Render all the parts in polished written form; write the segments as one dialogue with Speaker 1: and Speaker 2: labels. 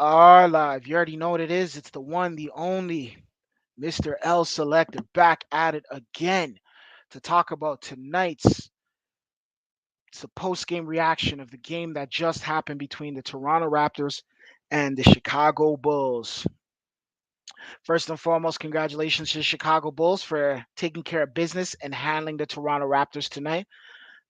Speaker 1: are live. You already know what it is. It's the one, the only Mr. L Selector back at it again to talk about tonight's it's a post-game reaction of the game that just happened between the Toronto Raptors and the Chicago Bulls. First and foremost, congratulations to the Chicago Bulls for taking care of business and handling the Toronto Raptors tonight.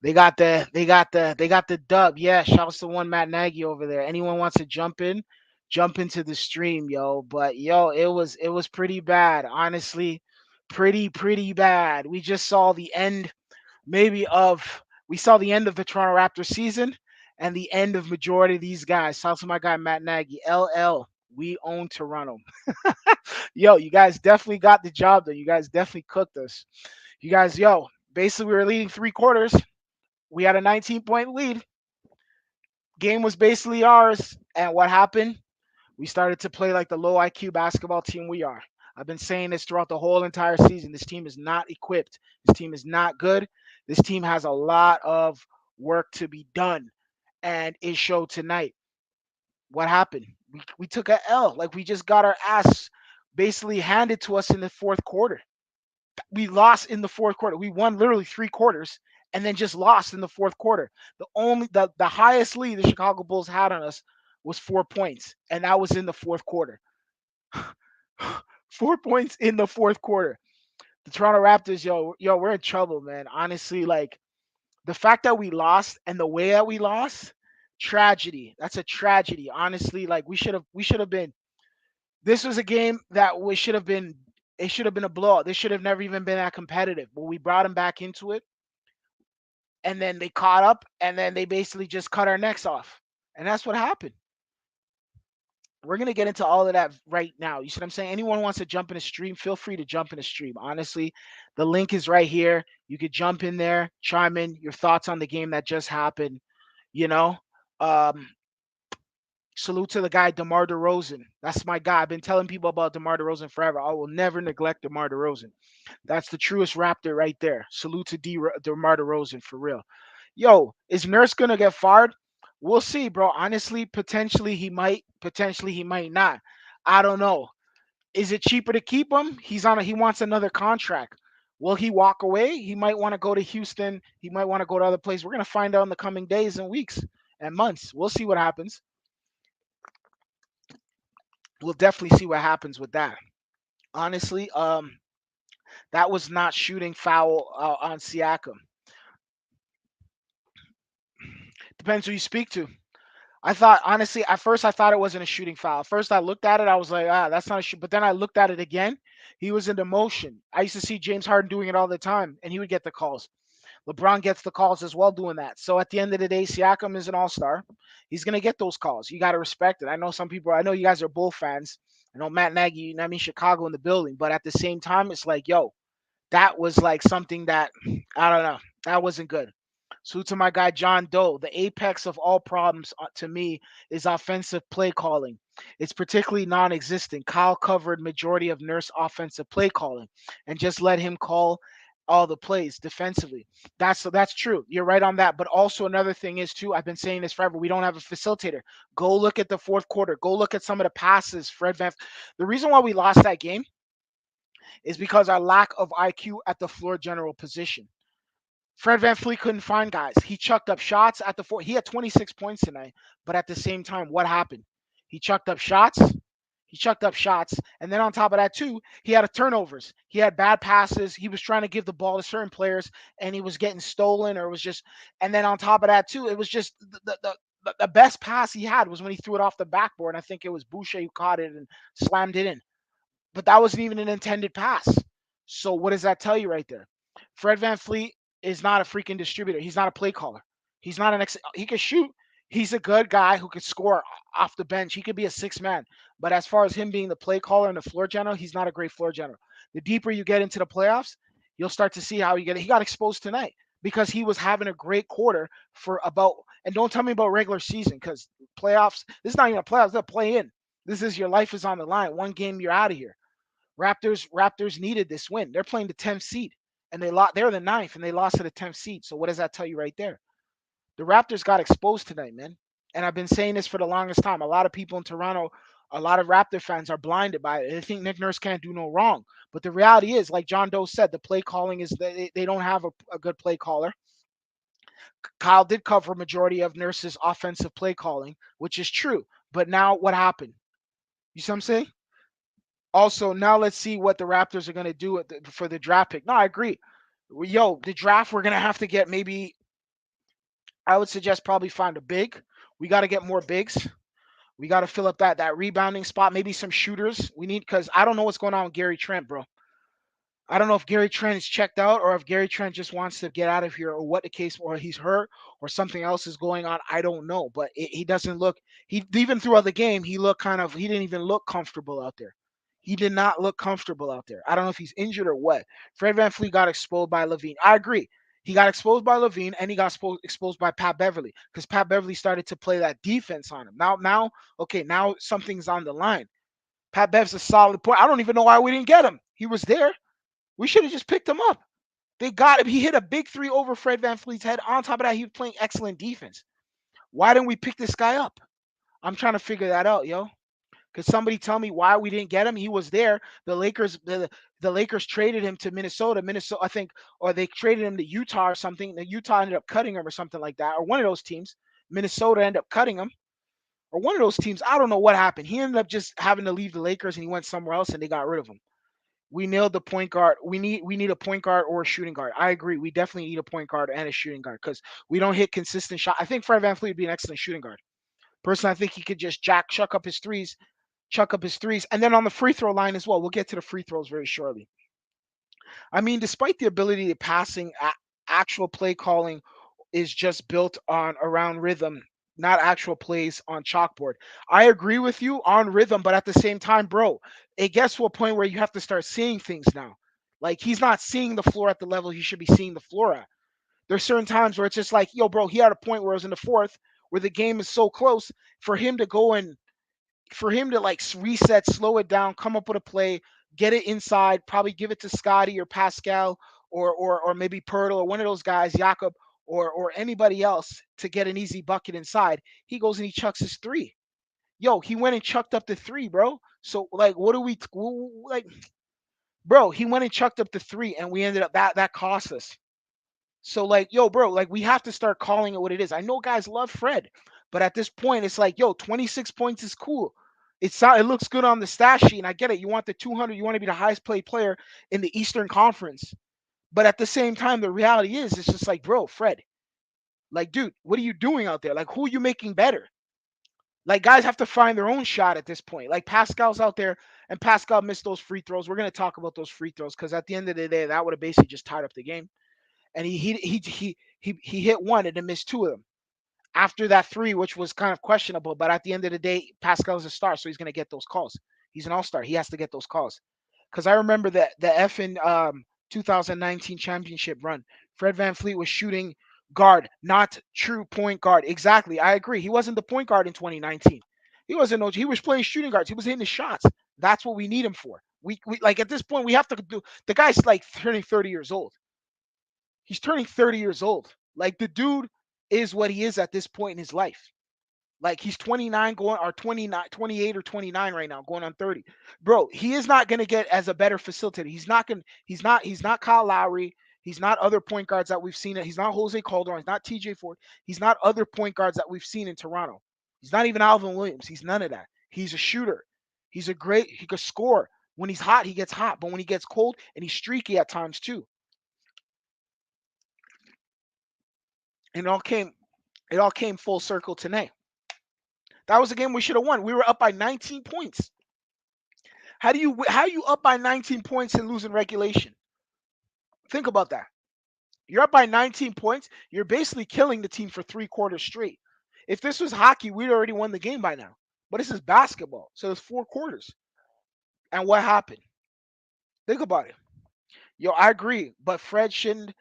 Speaker 1: They got the dub. Yeah, shouts to one Matt Nagy over there. Anyone wants to jump in, jump into the stream, yo. But yo, it was pretty bad, honestly, pretty bad. We just saw the end, maybe of we saw the end of the Toronto Raptors season and the end of majority of these guys. Shouts to my guy Matt Nagy. LL, we own Toronto. Yo, you guys definitely got the job though. You guys definitely cooked us. You guys, yo, basically we were leading 3 quarters. We had a 19-point lead. Game was basically ours. And what happened? We started to play like the low IQ basketball team we are. I've been saying this throughout the whole entire season. This team is not equipped. This team is not good. This team has a lot of work to be done. And it showed tonight. What happened? We took a L. Like we just got our ass basically handed to us in the fourth quarter. We lost in the fourth quarter. We won literally 3 quarters and then just lost in the fourth quarter. The highest lead the Chicago Bulls had on us was 4 points, and that was in the fourth quarter. 4 points in the fourth quarter. The Toronto Raptors, yo, we're in trouble, man. Honestly, like the fact that we lost and the way that we lost, tragedy. That's a tragedy. Honestly, like we should have been. This was a game that we should have been. It should have been a blowout. This should have never even been that competitive. But we brought them back into it, and then they caught up, and then they basically just cut our necks off, and that's what happened. We're gonna get into all of that right now. You see what I'm saying? Anyone wants to jump in a stream, feel free to jump in a stream. Honestly, the link is right here. You could jump in there, chime in your thoughts on the game that just happened. You know, um, salute to the guy DeMar DeRozan. That's my guy. I've been telling people about DeMar DeRozan forever. I will never neglect DeMar DeRozan. That's the truest Raptor right there. Salute to DeMar DeRozan for real. Yo, is Nurse gonna get fired? We'll see, bro. Honestly, potentially he might. Potentially he might not. I don't know. Is it cheaper to keep him? He wants another contract. Will he walk away? He might want to go to Houston. He might want to go to other places. We're gonna find out in the coming days and weeks and months. We'll see what happens. We'll definitely see what happens with that. Honestly, that was not shooting foul on Siakam. Depends who you speak to. I thought honestly, at first I thought it wasn't a shooting foul. First I looked at it, I was like, that's not a shoot. But then I looked at it again. He was into motion. I used to see James Harden doing it all the time, and he would get the calls. LeBron gets the calls as well doing that. So at the end of the day, Siakam is an all-star. He's gonna get those calls. You gotta respect it. I know some people. I know you guys are Bull fans. I know Matt Nagy. I mean Chicago in the building. But at the same time, it's like, yo, that was like something that I don't know. That wasn't good. So to my guy John Doe, the apex of all problems to me is offensive play calling. It's particularly non-existent. Kyle covered majority of Nurse offensive play calling and just let him call all the plays defensively. That's true. You're right on that. But also another thing is too. I've been saying this forever. We don't have a facilitator. Go look at the fourth quarter. Go look at some of the passes. Fred Van. The reason why we lost that game is because our lack of IQ at the floor general position. Fred Van couldn't find guys. He chucked up shots at the four. He had 26 points tonight, but at the same time, what happened? He chucked up shots. He chucked up shots, and then on top of that too, he had turnovers. He had bad passes. He was trying to give the ball to certain players, and he was getting stolen, or it was just. And then on top of that too, it was just the best pass he had was when he threw it off the backboard. I think it was Boucher who caught it and slammed it in. But that wasn't even an intended pass. So what does that tell you right there? Fred Van is not a freaking distributor. He's not a play caller. He's not he can shoot. He's a good guy who could score off the bench. He could be a six man. But as far as him being the play caller and the floor general, he's not a great floor general. The deeper you get into the playoffs, you'll start to see how you get it. He got exposed tonight because he was having a great quarter for about. And don't tell me about regular season because playoffs. This is not even a playoffs. It's a play in. This is your life is on the line. One game, you're out of here. Raptors needed this win. They're playing the 10th seed, and they lost. They're the ninth, and they lost to the 10th seed. So what does that tell you right there? The Raptors got exposed tonight, man. And I've been saying this for the longest time. A lot of people in Toronto, a lot of Raptor fans are blinded by it. They think Nick Nurse can't do no wrong. But the reality is, like John Doe said, the play calling is they don't have a good play caller. Kyle did cover a majority of Nurse's offensive play calling, which is true. But now what happened? You see what I'm saying? Also, now let's see what the Raptors are going to do for the draft pick. No, I agree. Yo, the draft, we're going to have to get maybe, I would suggest probably find a big. We got to get more bigs. We got to fill up that rebounding spot. Maybe some shooters. We need because I don't know what's going on with Gary Trent, bro. I don't know if Gary Trent is checked out or if Gary Trent just wants to get out of here or what the case, or he's hurt or something else is going on. I don't know, but he doesn't look. He even throughout the game, he looked kind of. He didn't even look comfortable out there. He did not look comfortable out there. I don't know if he's injured or what. Fred VanVleet got exposed by Levine. I agree. He got exposed by Levine and he got exposed by Pat Beverly because Pat Beverly started to play that defense on him. Okay, now something's on the line. Pat Bev's a solid point. I don't even know why we didn't get him. He was there. We should have just picked him up. They got him. He hit a big three over Fred VanVleet's head. On top of that, he was playing excellent defense. Why didn't we pick this guy up? I'm trying to figure that out, yo. Could somebody tell me why we didn't get him? He was there. The Lakers traded him to Minnesota. Minnesota, I think, or they traded him to Utah or something. The Utah ended up cutting him or something like that, or one of those teams. Minnesota ended up cutting him, or one of those teams. I don't know what happened. He ended up just having to leave the Lakers and he went somewhere else and they got rid of him. We nailed the point guard. We need a point guard or a shooting guard. I agree. We definitely need a point guard and a shooting guard because we don't hit consistent shot. I think Fred VanVleet would be an excellent shooting guard. Personally, I think he could just chuck up his threes, and then on the free throw line as well. We'll get to the free throws very shortly. I mean, despite the ability to passing, actual play calling is just built on around rhythm, not actual plays on chalkboard. I agree with you on rhythm, but at the same time, bro, it gets to a point where you have to start seeing things now. Like he's not seeing the floor at the level he should be seeing the floor at. There's certain times where it's just like, yo, bro, he had a point where it was in the fourth where the game is so close for him to go and for him to like reset, slow it down, come up with a play, get it inside, probably give it to Scotty or Pascal or maybe Pirtle or one of those guys, Jakob or anybody else to get an easy bucket inside. He goes and he chucks his three. Yo, he went and chucked up the three, bro. So like, what do we like, bro? He went and chucked up the three, and we ended up that cost us. So like, yo, bro, like we have to start calling it what it is. I know guys love Fred, but at this point, it's like, yo, 26 points is cool. It looks good on the stat sheet, and I get it. You want the 200, you want to be the highest paid player in the Eastern Conference. But at the same time, the reality is, it's just like, bro, Fred, like, dude, what are you doing out there? Like, who are you making better? Like, guys have to find their own shot at this point. Like, Pascal's out there, and Pascal missed those free throws. We're gonna talk about those free throws because at the end of the day, that would have basically just tied up the game. And he hit one and then missed two of them after that three, which was kind of questionable. But at the end of the day, Pascal's a star, so he's going to get those calls. He's an all star. He has to get those calls. Because I remember that the effing 2019 championship run, Fred VanVleet was shooting guard, not true point guard. Exactly. I agree. He wasn't the point guard in 2019. He wasn't. He was playing shooting guards. He was hitting the shots. That's what we need him for. We like at this point we have to do. The guy's like turning 30 years old. He's turning 30 years old. Like the dude is what he is at this point in his life. Like he's 29 going or 29, 28 or 29 right now, going on 30. Bro, he is not gonna get as a better facilitator. He's not Kyle Lowry. He's not other point guards that we've seen. He's not Jose Calderon. He's not TJ Ford. He's not other point guards that we've seen in Toronto. He's not even Alvin Williams. He's none of that. He's a shooter. He could score. When he's hot, he gets hot. But when he gets cold and he's streaky at times too. And it all came full circle tonight. That was a game we should have won. We were up by 19 points. How you up by 19 points and losing regulation? Think about that. You're up by 19 points. You're basically killing the team for 3 quarters straight. If this was hockey, we'd already won the game by now. But this is basketball, so it's 4 quarters. And what happened? Think about it. Yo, I agree, but Fred shouldn't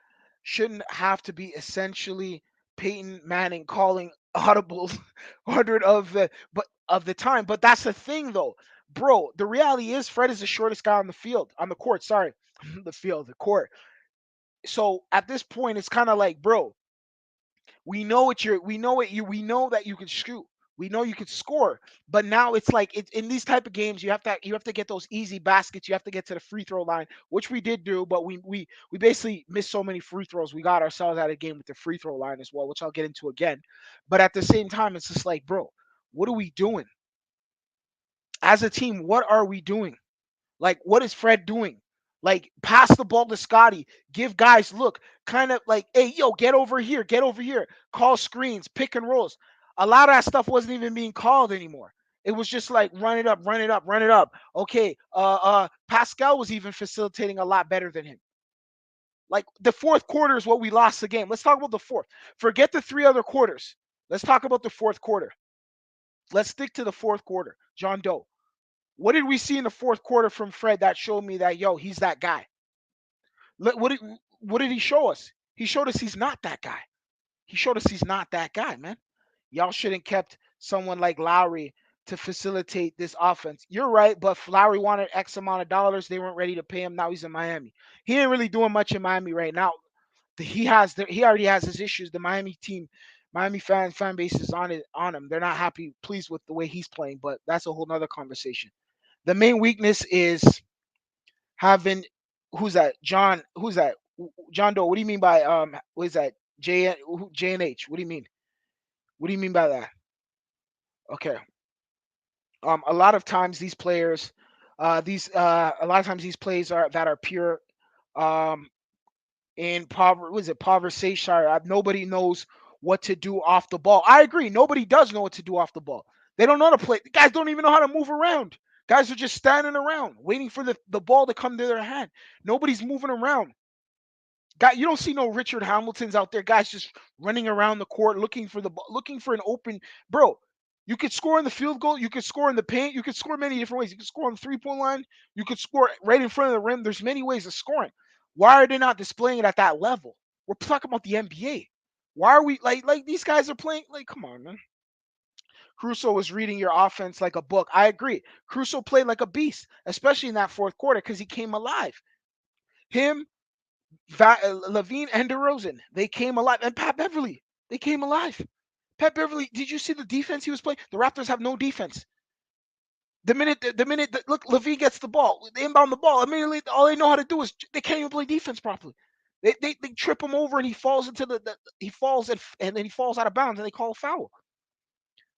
Speaker 1: have to be essentially Peyton Manning calling audibles 100 of the time. But that's the thing, though, bro. The reality is Fred is the shortest guy on the court. Sorry, the court. So at this point, it's kind of like, bro, we know that you can shoot. We know you can score. But now it's like in these type of games, you have to get those easy baskets. You have to get to the free throw line, which we did do, but we basically missed so many free throws. We got ourselves out of the game with the free throw line as well, which I'll get into again. But at the same time, it's just like, bro, what are we doing as a team? What are we doing? Like, what is Fred doing? Like, pass the ball to Scotty. Give guys, look, kind of like, hey, yo, get over here. Call screens, pick and rolls. A lot of that stuff wasn't even being called anymore. It was just like run it up, run it up, run it up. Okay, Pascal was even facilitating a lot better than him. Like the fourth quarter is what we lost the game. Let's talk about the fourth. Forget the three other quarters. Let's talk about the fourth quarter. Let's stick to the fourth quarter. John Doe. What did we see in the fourth quarter from Fred that showed me that yo, he's that guy? What did he show us? He showed us he's not that guy. He showed us he's not that guy, man. Y'all shouldn't kept someone like Lowry to facilitate this offense. You're right, but if Lowry wanted X amount of dollars. They weren't ready to pay him. Now he's in Miami. He ain't really doing much in Miami right now. He already has his issues. The Miami team, Miami fan base is on him. They're not happy, pleased with the way he's playing, but that's a whole nother conversation. The main weakness is having who's that? John. Who's that? John Doe. What do you mean by what is that? J and H. What do you mean? What do you mean by that? Okay. A lot of times these players, a lot of times these plays are pure um in conversation. Nobody knows what to do off the ball. I agree. Nobody does know what to do off the ball. They don't know how to play. The guys don't even know how to move around. Guys are just standing around waiting for the ball to come to their hand. Nobody's moving around. Guy, you don't see no Richard Hamiltons out there. Guys just running around the court looking for looking for an open. Bro, you could score in the field goal. You could score in the paint. You could score many different ways. You could score on the 3-point line. You could score right in front of the rim. There's many ways of scoring. Why are they not displaying it at that level? We're talking about the NBA. Why are we like these guys are playing? Like, come on, man. Crusoe was reading your offense like a book. I agree. Crusoe played like a beast, especially in that fourth quarter because he came alive. Him, Levine, and DeRozan, they came alive. And Pat Beverly, they came alive. Pat Beverly, did you see the defense he was playing? The Raptors have no defense. Look, Levine gets the ball, they inbound the ball. Immediately, all they know how to do is they can't even play defense properly. They trip him over and he falls into he falls and then he falls out of bounds and they call a foul.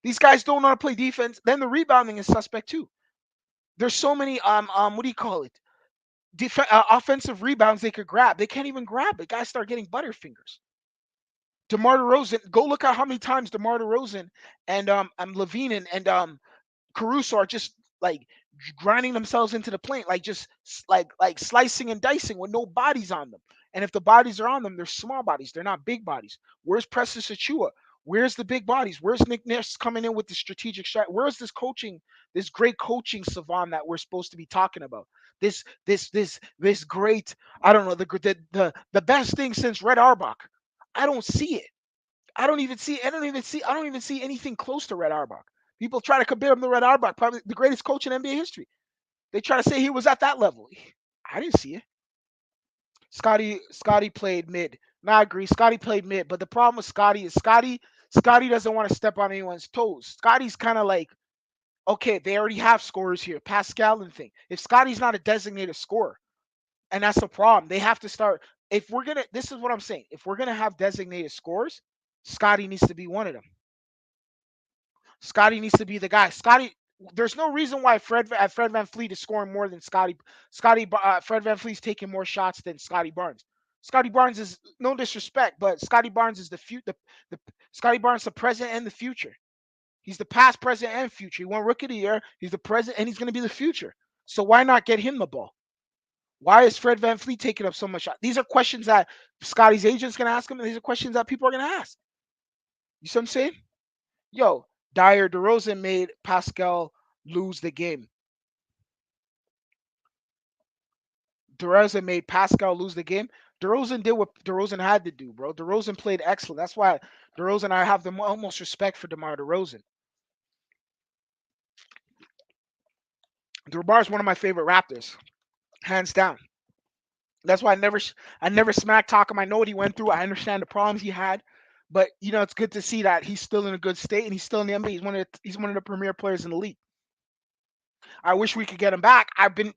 Speaker 1: These guys don't know how to play defense. Then the rebounding is suspect too. There's so many what do you call it? Offensive rebounds they could grab. They can't even grab it. Guys start getting butterfingers. DeMar DeRozan, go look at how many times DeMar DeRozan and Levine and Caruso are just like grinding themselves into the paint, like just like slicing and dicing with no bodies on them. And if the bodies are on them, they're small bodies. They're not big bodies. Where's Precious Achua? Where's the big bodies? Where's Nick Nurse coming in with the strategic shot? Where's this coaching, this great coaching savant that we're supposed to be talking about? This great, I don't know, the best thing since Red Auerbach. I don't see it. I don't even see anything close to Red Auerbach. People try to compare him to Red Auerbach, probably the greatest coach in NBA history. They try to say he was at that level. I didn't see it. Scotty played mid. No, I agree. Scotty played mid, but the problem with Scotty is Scotty doesn't want to step on anyone's toes. Scotty's kind of like, okay, they already have scorers here. Pascal and thing. If Scotty's not a designated scorer, and that's the problem, they have to start. If we're gonna, this is what I'm saying. If we're gonna have designated scorers, Scotty needs to be one of them. Scotty needs to be the guy. Scotty, there's no reason why Fred Van Fleet is scoring more than Scotty. Fred Van Fleet's taking more shots than Scotty Barnes. Scotty Barnes is no disrespect, but Scotty Barnes is the Scotty Barnes the present and the future. He's the past, present, and future. He won Rookie of the Year. He's the present, and he's going to be the future. So why not get him the ball? Why is Fred Van Fleet taking up so much shot? These are questions that Scotty's agent's going to ask him, and these are questions that people are going to ask. You see what I'm saying? Yo, Dyer DeRozan made Pascal lose the game. DeRozan made Pascal lose the game. DeRozan did what DeRozan had to do, bro. DeRozan played excellent. That's why DeRozan, I have the almost respect for DeMar DeRozan. DeMar is one of my favorite Raptors, hands down. That's why I never smack talk him. I know what he went through. I understand the problems he had, But it's good to see that he's still in a good state and he's still in the NBA. He's one of the premier players in the league. I wish we could get him back. I've been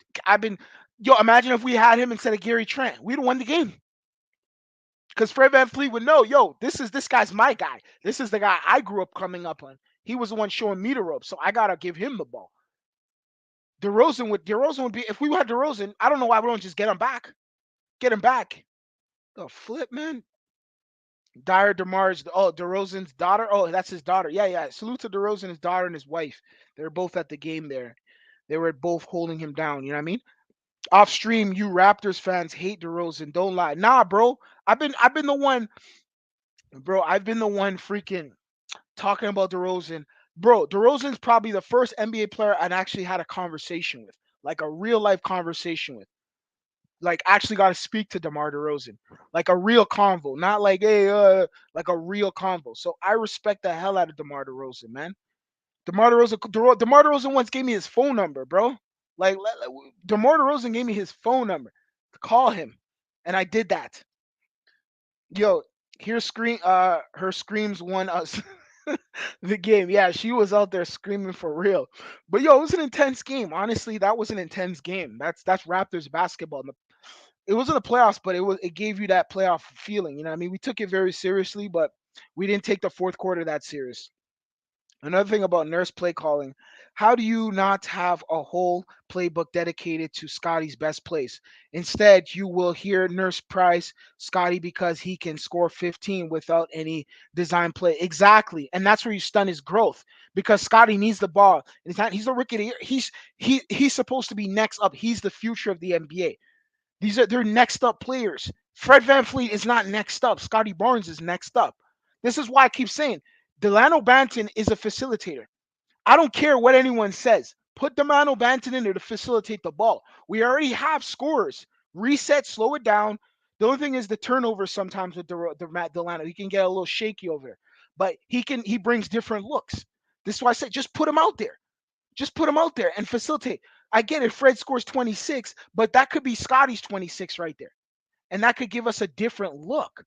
Speaker 1: yo, imagine if we had him instead of Gary Trent. We'd have won the game. Because Fred Van Fleet would know, yo, this guy's my guy. This is the guy I grew up coming up on. He was the one showing me the ropes, so I gotta give him the ball. DeRozan would be if we had DeRozan. I don't know why we don't just get him back. Get him back. The flip, man. Dyer Demar's DeRozan's daughter. Oh, that's his daughter. Yeah, yeah. Salute to DeRozan, his daughter, and his wife. They're both at the game there. They were both holding him down. You know what I mean? Off stream, you Raptors fans hate DeRozan. Don't lie. Nah, bro. I've been the one, bro. I've been the one freaking talking about DeRozan. Bro, DeRozan's probably the first NBA player I actually had a conversation with, like a real life conversation with. Like actually got to speak to DeMar DeRozan, like a real convo, not like hey, like a real convo. So I respect the hell out of DeMar DeRozan, man. DeMar DeRozan once gave me his phone number, bro. Like DeMar DeRozan gave me his phone number to call him, and I did that. Yo, her screams won us the game. Yeah, she was out there screaming for real. But yo, it was an intense game. Honestly, that was an intense game. That's Raptors basketball. It wasn't the playoffs, but it gave you that playoff feeling. You know what I mean? We took it very seriously, but we didn't take the fourth quarter that serious. Another thing about Nurse play calling, how do you not have a whole playbook dedicated to Scotty's best plays? Instead, you will hear Nurse price Scotty because he can score 15 without any design play. Exactly. And that's where you stun his growth because Scotty needs the ball. And he's a rookie. He's supposed to be next up. He's the future of the NBA. They're next up players. Fred Van Fleet is not next up. Scotty Barnes is next up. This is why I keep saying Delano Banton is a facilitator. I don't care what anyone says. Put Delano Banton in there to facilitate the ball. We already have scorers. Reset, slow it down. The only thing is the turnover sometimes with the Matt Delano. He can get a little shaky over there, but he brings different looks. This is why I said just put him out there. Just put him out there and facilitate. I get it. Fred scores 26, but that could be Scotty's 26 right there, and that could give us a different look.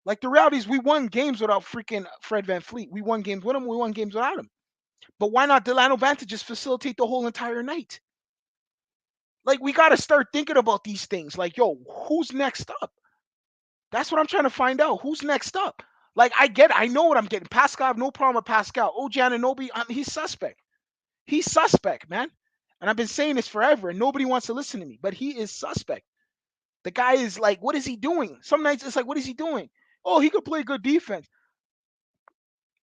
Speaker 1: Like the reality is, we won games without freaking Fred Van Fleet. We won games with him. We won games without him. But why not Delano Banta just facilitate the whole entire night? Like we got to start thinking about these things. Like, yo, who's next up? That's what I'm trying to find out. Who's next up? Like I get it. I know what I'm getting. Pascal, I have no problem with Pascal. OG Anunoby, he's suspect. He's suspect, man. And I've been saying this forever, and nobody wants to listen to me. But he is suspect. The guy is like, what is he doing? Some nights it's like, what is he doing? Oh, he could play good defense.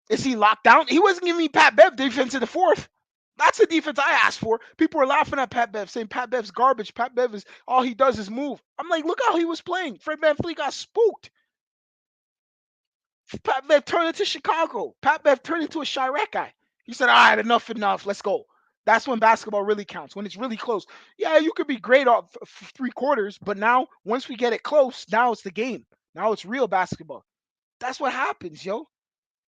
Speaker 1: Is he locked down? He wasn't giving me Pat Bev defense in the fourth. That's the defense I asked for. People were laughing at Pat Bev, saying Pat Bev's garbage. Pat Bev is all he does is move. I'm like, look how he was playing. Fred VanVleet got spooked. Pat Bev turned into Chicago. Pat Bev turned into a Chirac guy. He said, all right, enough. Let's go. That's when basketball really counts, when it's really close. Yeah, you could be great off 3 quarters, but now, once we get it close, now it's the game. Now it's real basketball. That's what happens, yo.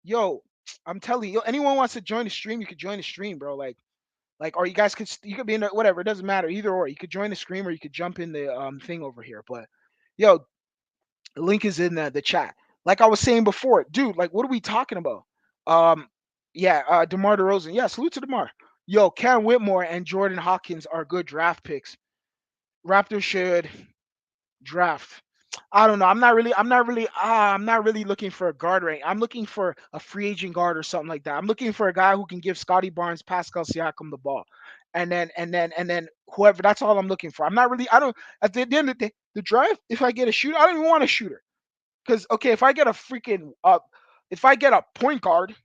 Speaker 1: Yo, I'm telling you, anyone wants to join the stream, you could join the stream, bro. Or you could be in the, whatever. It doesn't matter, either or. You could join the stream, or you could jump in the thing over here. But yo, the link is in the chat. Like I was saying before, dude. Like, what are we talking about? Um, yeah, DeMar DeRozan. Yeah, salute to DeMar. Yo, Cam Whitmore and Jordan Hawkins are good draft picks. Raptors should draft. I don't know. I'm not really looking for a guard right. I'm looking for a free agent guard or something like that. I'm looking for a guy who can give Scotty Barnes, Pascal Siakam the ball. And then whoever, that's all I'm looking for. I'm not really I don't at the end of the draft, if I get a shooter, I don't even want a shooter. Because okay, if I get a point guard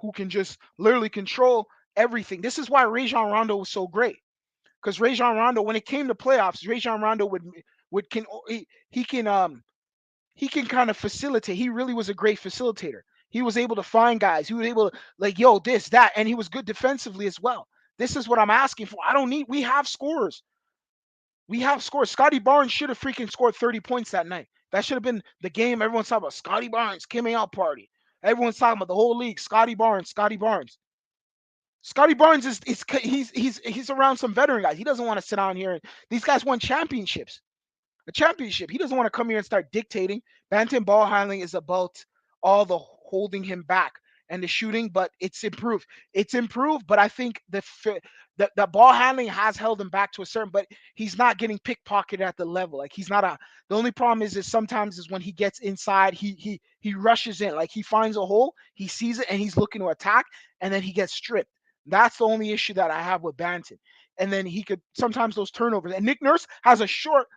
Speaker 1: who can just literally control everything. This is why Rajon Rondo was so great. Because Rajon Rondo, when it came to playoffs, Rajon Rondo would can he can kind of facilitate. He really was a great facilitator. He was able to find guys. He was able to like, yo, this, that, and he was good defensively as well. This is what I'm asking for. I don't need. We have scores. We have scores. Scotty Barnes should have freaking scored 30 points that night. That should have been the game. Everyone's talking about Scotty Barnes coming out party. Everyone's talking about the whole league. Scotty Barnes. Scotty Barnes. Scotty Barnes he's around some veteran guys. He doesn't want to sit down here. These guys won championships. A championship. He doesn't want to come here and start dictating. Bantam ball handling is about all the holding him back and the shooting, but it's improved. It's improved, but I think the ball handling has held him back to a certain. But he's not getting pickpocketed at the level. Like he's not a. The only problem is sometimes is when he gets inside, he rushes in. Like he finds a hole, he sees it, and he's looking to attack, and then he gets stripped. That's the only issue that I have with Banton. And then he could sometimes those turnovers. And Nick Nurse has a short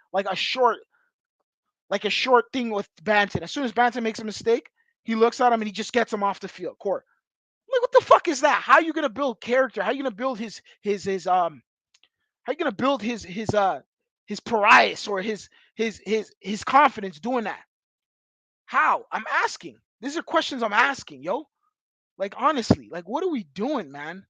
Speaker 1: thing with Banton. As soon as Banton makes a mistake, he looks at him and he just gets him off the field. Court. Like what the fuck is that? How are you gonna build character? How are you gonna build his how are you gonna build his pariah or his confidence doing that? How? I'm asking. These are questions I'm asking, yo. Like honestly, like what are we doing, man?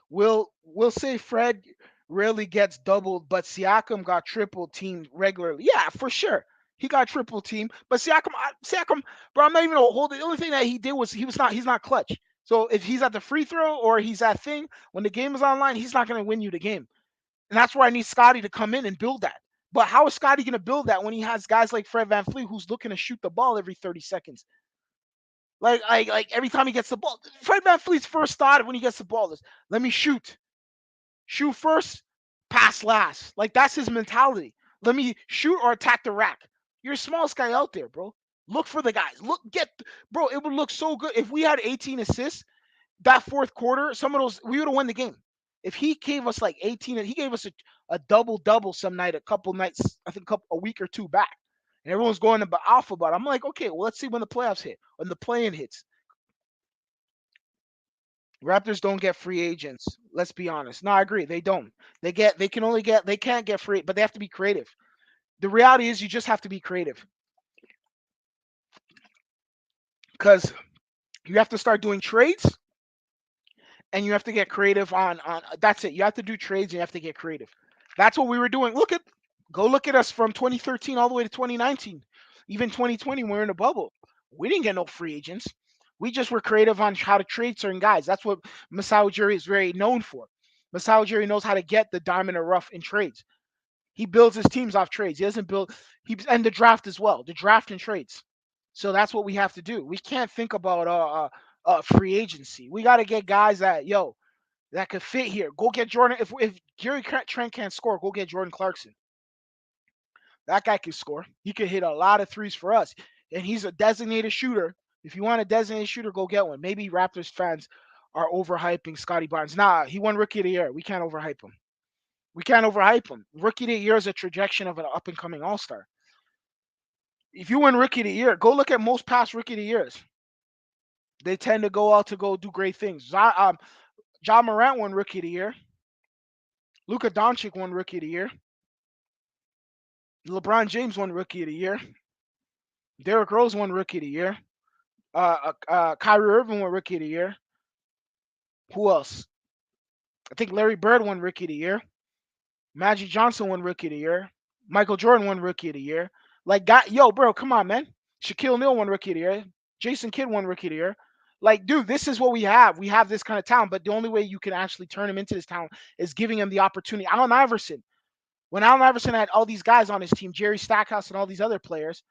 Speaker 1: We'll say Fred rarely gets doubled, but Siakam got triple teamed regularly. Yeah, for sure. He got triple teamed, but Siakam, bro, I'm not even gonna hold it. The only thing that he did was he's not clutch. So if he's at the free throw or he's at thing when the game is online, he's not gonna win you the game. And that's where I need Scotty to come in and build that. But how is Scotty gonna build that when he has guys like Fred Van who's looking to shoot the ball every 30 seconds? Like every time he gets the ball. Fred Van first thought when he gets the ball is let me shoot first, pass last. Like that's his mentality. Let me shoot or attack the rack. You're the smallest guy out there, bro. Look for the guys. Bro. It would look so good if we had 18 assists that fourth quarter. Some of those we would have won the game. If he gave us like 18, and he gave us a double double some night, a couple nights, I think a week or two back, and everyone's going about alpha about. I'm like, okay, well let's see when the playoffs hit, when the play-in hits. Raptors don't get free agents. Let's be honest. No, I agree. They don't. They can't get free, but they have to be creative. The reality is you just have to be creative because you have to start doing trades and you have to get creative on that's it. You have to do trades and you have to get creative. That's what we were doing. Go look at us from 2013 all the way to 2019. Even 2020 when we were in a bubble. We didn't get no free agents. We just were creative on how to trade certain guys. That's what Masai Ujiri is very known for. Masai Ujiri knows how to get the diamond or rough in trades. He builds his teams off trades. He doesn't build and the draft as well. The draft and trades. So that's what we have to do. We can't think about free agency. We got to get guys that could fit here. Go get Jordan. If Gary Trent can't score, go get Jordan Clarkson. That guy can score. He could hit a lot of threes for us, and he's a designated shooter. If you want a designated shooter, go get one. Maybe Raptors fans are overhyping Scotty Barnes. Nah, he won Rookie of the Year. We can't overhype him. We can't overhype him. Rookie of the Year is a trajectory of an up and coming All Star. If you win Rookie of the Year, go look at most past Rookie of the Years. They tend to go out to go do great things. John Morant won Rookie of the Year. Luka Doncic won Rookie of the Year. LeBron James won Rookie of the Year. Derrick Rose won Rookie of the Year. Kyrie Irving won Rookie of the Year. Who else? I think Larry Bird won Rookie of the Year. Magic Johnson won Rookie of the Year. Michael Jordan won Rookie of the Year. Like, bro, come on, man. Shaquille O'Neal won Rookie of the Year. Jason Kidd won Rookie of the Year. Like, dude, this is what we have. We have this kind of talent, but the only way you can actually turn him into this talent is giving him the opportunity. Allen Iverson, when Allen Iverson had all these guys on his team, Jerry Stackhouse and all these other players,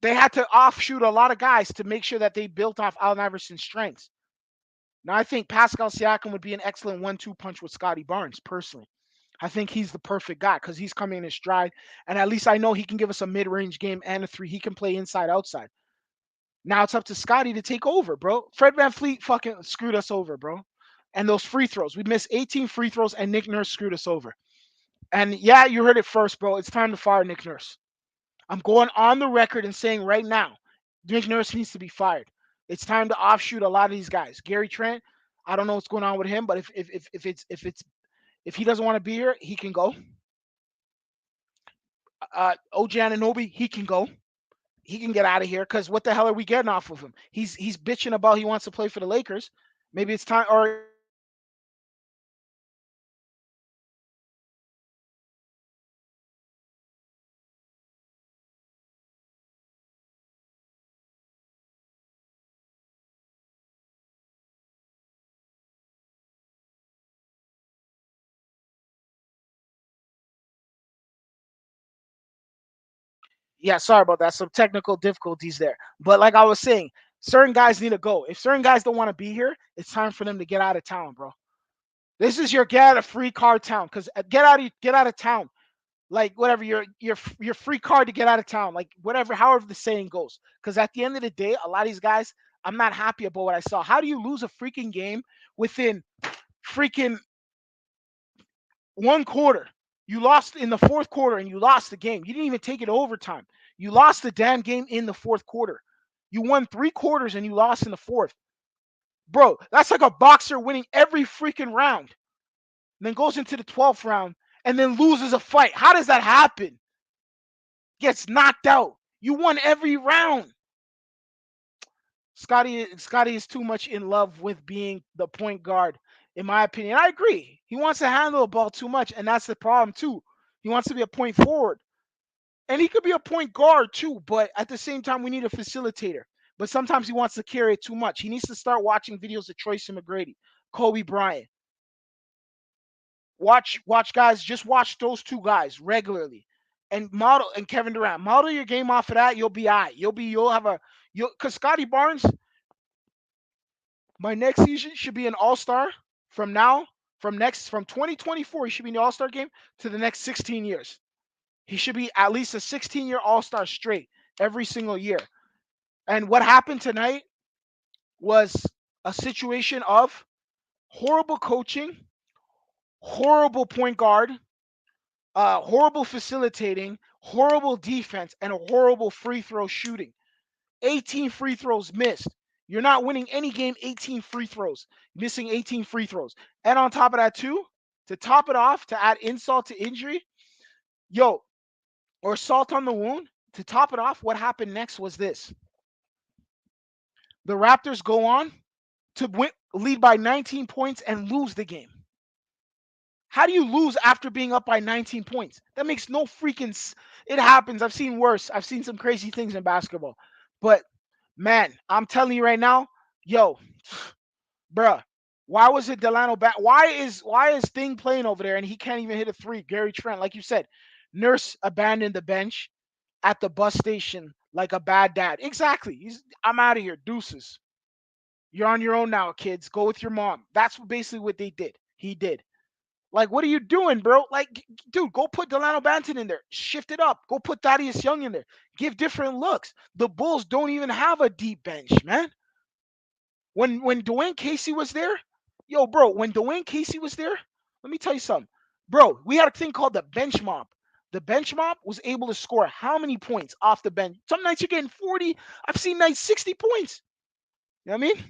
Speaker 1: they had to offshoot a lot of guys to make sure that they built off Allen Iverson's strengths. Now, I think Pascal Siakam would be an excellent 1-2 punch with Scotty Barnes, personally. I think he's the perfect guy because he's coming in his stride. And at least I know he can give us a mid range game and a three. He can play inside, outside. Now it's up to Scotty to take over, bro. Fred Van fucking screwed us over, bro. And those free throws. We missed 18 free throws and Nick Nurse screwed us over. And yeah, you heard it first, bro. It's time to fire Nick Nurse. I'm going on the record and saying right now, Nick Nurse needs to be fired. It's time to offshoot a lot of these guys. Gary Trent, I don't know what's going on with him, but if he doesn't want to be here, he can go. OG Ananobi, he can go. He can get out of here because what the hell are we getting off of him? He's bitching about he wants to play for the Lakers. Maybe it's time, or Yeah, sorry about that. Some technical difficulties there. But like I was saying, certain guys need to go. If certain guys don't want to be here, it's time for them to get out of town, bro. This is your get out of free card town. Cause get out of town. Like whatever your free card to get out of town. Like whatever, however the saying goes. Cause at the end of the day, a lot of these guys, I'm not happy about what I saw. How do you lose a freaking game within freaking one quarter? You lost in the fourth quarter and you lost the game. You didn't even take it to overtime. You lost the damn game in the fourth quarter. You won three quarters and you lost in the fourth. Bro, that's like a boxer winning every freaking round, and then goes into the 12th round and then loses a fight. How does that happen? Gets knocked out. You won every round. Scotty is too much in love with being the point guard, in my opinion. I agree. He wants to handle the ball too much, and that's the problem too. He wants to be a point forward. And he could be a point guard too, but at the same time, we need a facilitator. But sometimes he wants to carry it too much. He needs to start watching videos of Tracy McGrady, Kobe Bryant. Watch guys, just watch those two guys regularly. And model and Kevin Durant. Model your game off of that, you'll be all right. You'll have a you'll because Scotty Barnes, my next season should be an all-star from now, from 2024, he should be in the all-star game to the next 16 years. He should be at least a 16-year all-star straight every single year. And what happened tonight was a situation of horrible coaching, horrible point guard, horrible facilitating, horrible defense, and a horrible free throw shooting. 18 free throws missed. You're not winning any game, 18 free throws, missing 18 free throws. And on top of that, too, to top it off, to add insult to injury, yo, or salt on the wound, to top it off, what happened next was this. The Raptors go on to lead by 19 points and lose the game. How do you lose after being up by 19 points? That makes no freaking it happens. I've seen worse. I've seen some crazy things in basketball. But man, I'm telling you right now, yo, bruh, why was it Delano back? Why is Thing playing over there and he can't even hit a three? Gary Trent, like you said, Nurse abandoned the bench at the bus station like a bad dad. Exactly. I'm out of here. Deuces. You're on your own now, kids. Go with your mom. That's basically what they did. He did. Like, what are you doing, bro? Like, dude, go put Delano Banton in there. Shift it up. Go put Thaddeus Young in there. Give different looks. The Bulls don't even have a deep bench, man. When Dwayne Casey was there, yo, bro, when Dwayne Casey was there, let me tell you something. Bro, we had a thing called the bench mob. The bench mob was able to score how many points off the bench? Some nights you're getting 40. I've seen nights 60 points. You know what I mean?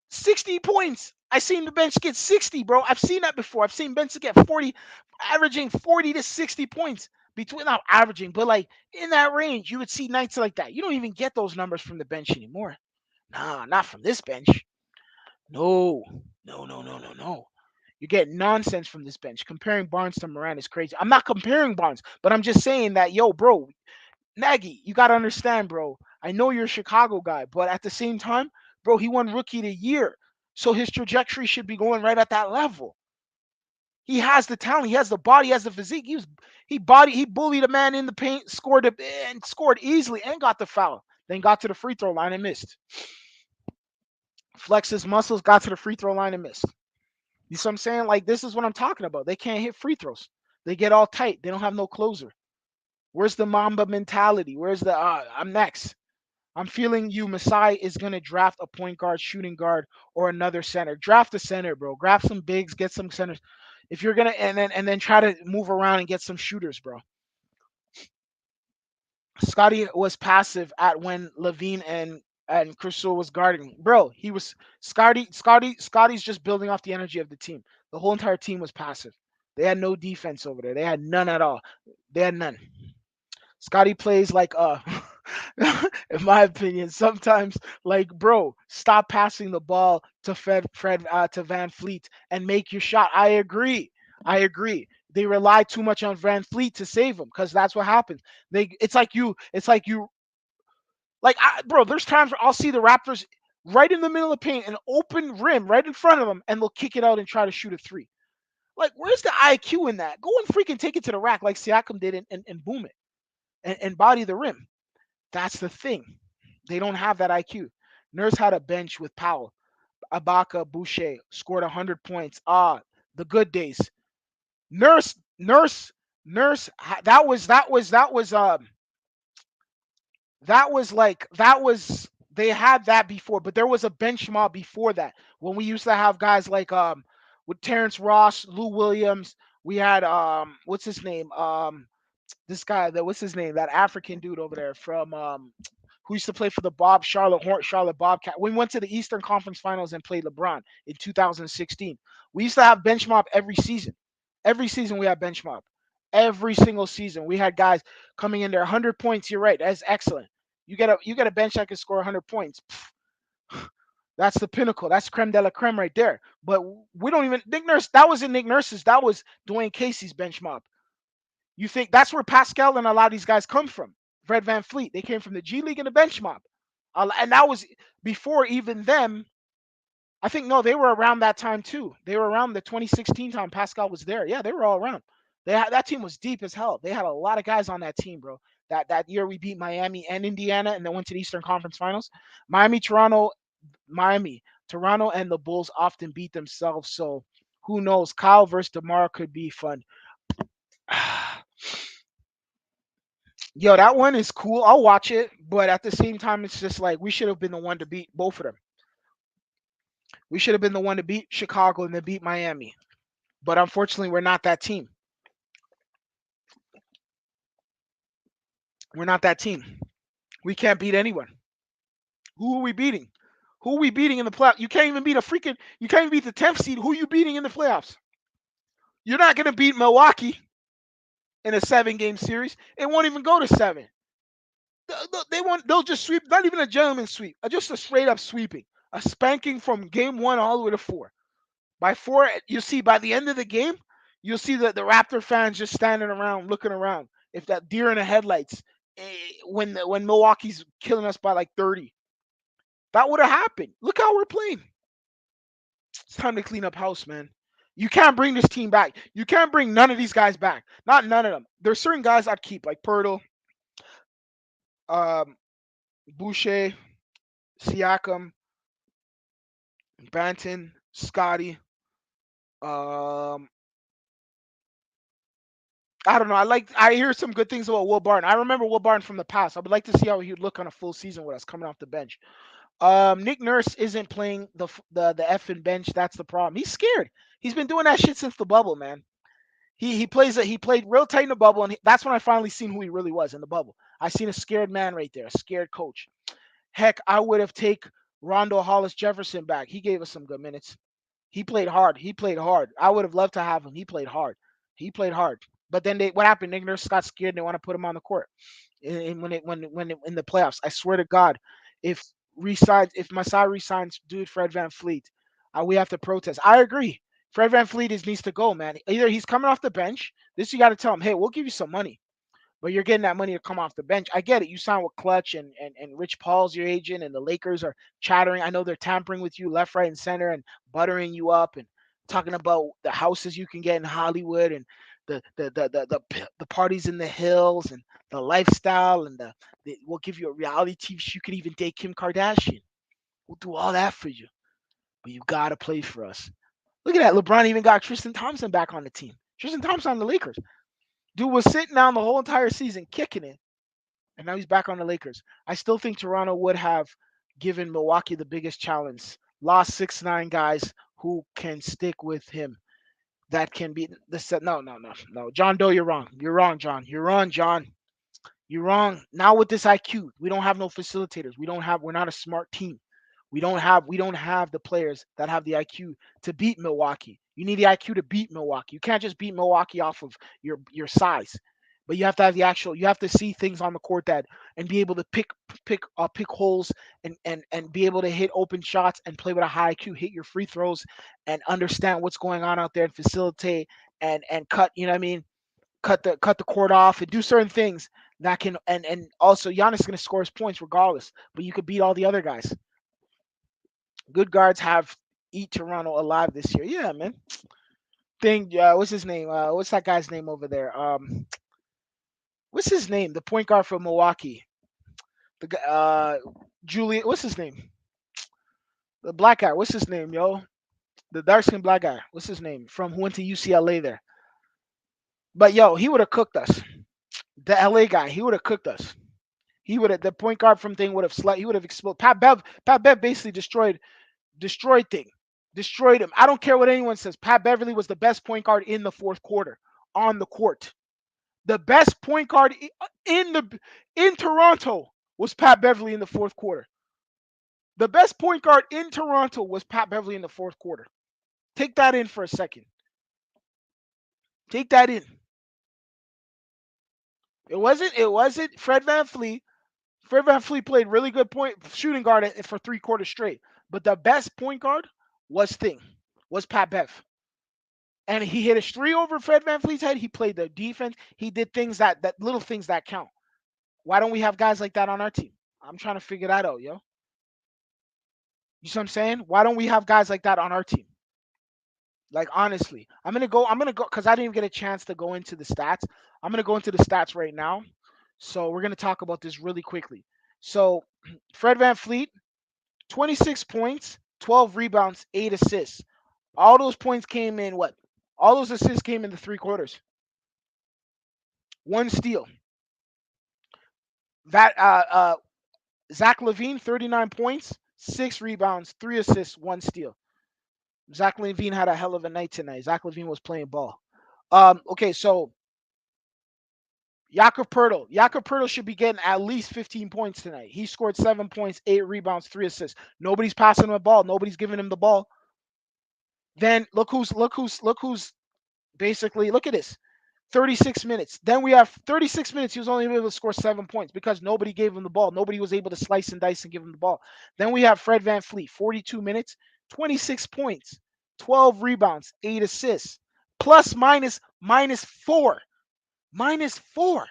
Speaker 1: 60 points. I seen the bench get 60, bro. I've seen that before. I've seen bench get 40, averaging 40 to 60 points. Between not averaging, but like in that range, you would see nights like that. You don't even get those numbers from the bench anymore. Nah, not from this bench. No, no, no, no, no, no. You get nonsense from this bench. Comparing Barnes to Moran is crazy. I'm not comparing Barnes, but I'm just saying that, yo, bro, Nagy, you got to understand, bro. I know you're a Chicago guy, but at the same time, bro, he won Rookie of the Year. So his trajectory should be going right at that level. He has the talent, he has the body, he has the physique. He bullied a man in the paint, scored easily, and got the foul. Then got to the free throw line and missed. Flexed his muscles, got to the free throw line and missed. You see what I'm saying? Like, this is what I'm talking about. They can't hit free throws. They get all tight. They don't have no closer. Where's the Mamba mentality? Where's the I'm next? I'm feeling you, Masai, is going to draft a point guard, shooting guard, or another center. Draft a center, bro. Grab some bigs, get some centers. If you're going to, and then try to move around and get some shooters, bro. Scotty was passive at when Levine and Crystal was guarding. Bro, he was Scotty's just building off the energy of the team. The whole entire team was passive. They had no defense over there. They had none at all. They had none. Scotty plays like in my opinion, sometimes like, bro, stop passing the ball to Fred to Van Fleet and make your shot. I agree. They rely too much on Van Fleet to save them because that's what happens. It's like you, bro. There's times where I'll see the Raptors right in the middle of the paint, an open rim right in front of them, and they'll kick it out and try to shoot a three. Like, where's the IQ in that? Go and freaking take it to the rack like Siakam did and boom it. and body the rim. That's the thing. They don't have that IQ. Nurse had a bench with Powell, Ibaka, Boucher scored 100 points. The good days. Nurse, Nurse, Nurse. That was they had that before, but there was a bench mob before that when we used to have guys like with Terrence Ross, Lou Williams. We had what's his name this guy that what's his name that African dude over there from who used to play for the Charlotte Bobcat. We went to the Eastern Conference Finals and played LeBron in 2016. We used to have bench mob every season. Every season we had bench mob. Every single season we had guys coming in there 100 points. You're right. That's excellent. You get a bench that can score 100 points. That's the pinnacle. That's creme de la creme right there. But we don't even Nick Nurse. That wasn't Nick Nurse's. That was Dwayne Casey's bench mob. You think that's where Pascal and a lot of these guys come from? Fred Van Fleet. They came from the G League and the bench mob. And that was before even them. I think no, they were around that time too. They were around the 2016 time Pascal was there. Yeah, they were all around. That team was deep as hell. They had a lot of guys on that team, bro. That year we beat Miami and Indiana and then went to the Eastern Conference Finals. Miami, Toronto, Miami, Toronto, and the Bulls often beat themselves. So who knows? Kyle versus DeMar could be fun. Yo, that one is cool. I'll watch it, but at the same time, it's just like we should have been the one to beat both of them. We should have been the one to beat Chicago and then beat Miami. But unfortunately, we're not that team. We're not that team. We can't beat anyone. Who are we beating? Who are we beating in the playoffs? You can't even beat a freaking. You can't even beat the 10th seed. Who are you beating in the playoffs? You're not gonna beat Milwaukee in a 7 game series. It won't even go to 7. They won't. They'll just sweep. Not even a gentleman's sweep. Just a straight up sweeping. A spanking from game 1 all the way to 4. By 4, you see by the end of the game, you'll see the Raptor fans just standing around, looking around. If that deer in the headlights, when Milwaukee's killing us by like 30, that would have happened. Look how we're playing. It's time to clean up house, man. You can't bring this team back. You can't bring none of these guys back. Not none of them. There's certain guys I'd keep, like Pirtle, um, Boucher, Siakam, Banton, Scotty. Um, I don't know. I hear some good things about Will Barton. I remember Will Barton from the past. I would like to see how he would look on a full season with us coming off the bench. Nick Nurse isn't playing the effing bench. That's the problem. He's scared. He's been doing that shit since the bubble, man. He played real tight in the bubble, and that's when I finally seen who he really was in the bubble. I seen a scared man right there, a scared coach. Heck, I would have take Rondo Hollis Jefferson back. He gave us some good minutes. He played hard. He played hard. I would have loved to have him. He played hard. He played hard. But then what happened? Nick Nurse got scared and they want to put him on the court. In the playoffs, I swear to God, if if Masai resigns dude Fred Van Fleet, we have to protest. I agree. Fred Van Fleet needs to go, man. Either he's coming off the bench. This you got to tell him, hey, we'll give you some money, but you're getting that money to come off the bench. I get it. You signed with Clutch and Rich Paul's your agent, and the Lakers are chattering. I know they're tampering with you left, right, and center and buttering you up and talking about the houses you can get in Hollywood and the parties in the hills and the lifestyle and we'll give you a reality TV show. You could even date Kim Kardashian. We'll do all that for you, but you gotta play for us. Look at that. LeBron even got Tristan Thompson back on the team. Tristan Thompson on the Lakers. Dude was sitting down the whole entire season, kicking it, and now he's back on the Lakers. I still think Toronto would have given Milwaukee the biggest challenge. Lost 6'9" guys who can stick with him. That can be the set. No, no, no, no. John Doe, you're wrong. You're wrong, John. You're wrong, John. You're wrong. Now with this IQ, we don't have no facilitators. We're not a smart team. We don't have the players that have the IQ to beat Milwaukee. You need the IQ to beat Milwaukee. You can't just beat Milwaukee off of your size. But you have to have you have to see things on the court that and be able to pick holes and be able to hit open shots and play with a high IQ, hit your free throws and understand what's going on out there and facilitate and cut, you know what I mean? Cut the court off and do certain things that can and also Giannis is gonna score his points regardless, but you could beat all the other guys. Good guards have eat Toronto alive this year. Yeah, man. What's his name? What's that guy's name over there? What's his name? The point guard from Milwaukee. The Julian. What's his name? The black guy. What's his name, yo? The dark skinned black guy. What's his name? From who went to UCLA there. But yo, he would have cooked us. The LA guy. He would have cooked us. He would have the point guard from thing would have slept. He would have exploded. Pat Bev basically destroyed thing, destroyed him. I don't care what anyone says. Pat Beverly was the best point guard in the fourth quarter on the court. The best point guard in Toronto was Pat Beverly in the fourth quarter. The best point guard in Toronto was Pat Beverly in the fourth quarter. Take that in for a second. Take that in. It wasn't Fred VanVleet. Fred VanVleet played really good point shooting guard for 3 quarters straight. But the best point guard was Pat Bev. And he hit a three over Fred VanVleet's head. He played the defense. He did things that little things that count. Why don't we have guys like that on our team? I'm trying to figure that out, yo. You see what I'm saying? Why don't we have guys like that on our team? Like honestly, I'm gonna go because I didn't even get a chance to go into the stats. I'm gonna go into the stats right now. So we're gonna talk about this really quickly. So Fred VanVleet, 26 points, 12 rebounds, 8 assists. All those points came in what? All those assists came in the 3 quarters. One steal. That Zach Levine, 39 points, 6 rebounds, 3 assists, 1 steal. Zach Levine had a hell of a night tonight. Zach Levine was playing ball. Okay, so Jakob Pertl should be getting at least 15 points tonight. He scored 7 points, 8 rebounds, 3 assists. Nobody's passing him the ball. Nobody's giving him the ball. Then look who's basically look at this. 36 minutes. Then we have 36 minutes. He was only able to score 7 points because nobody gave him the ball. Nobody was able to slice and dice and give him the ball. Then we have Fred VanVleet, 42 minutes, 26 points, 12 rebounds, 8 assists, plus minus four, minus four,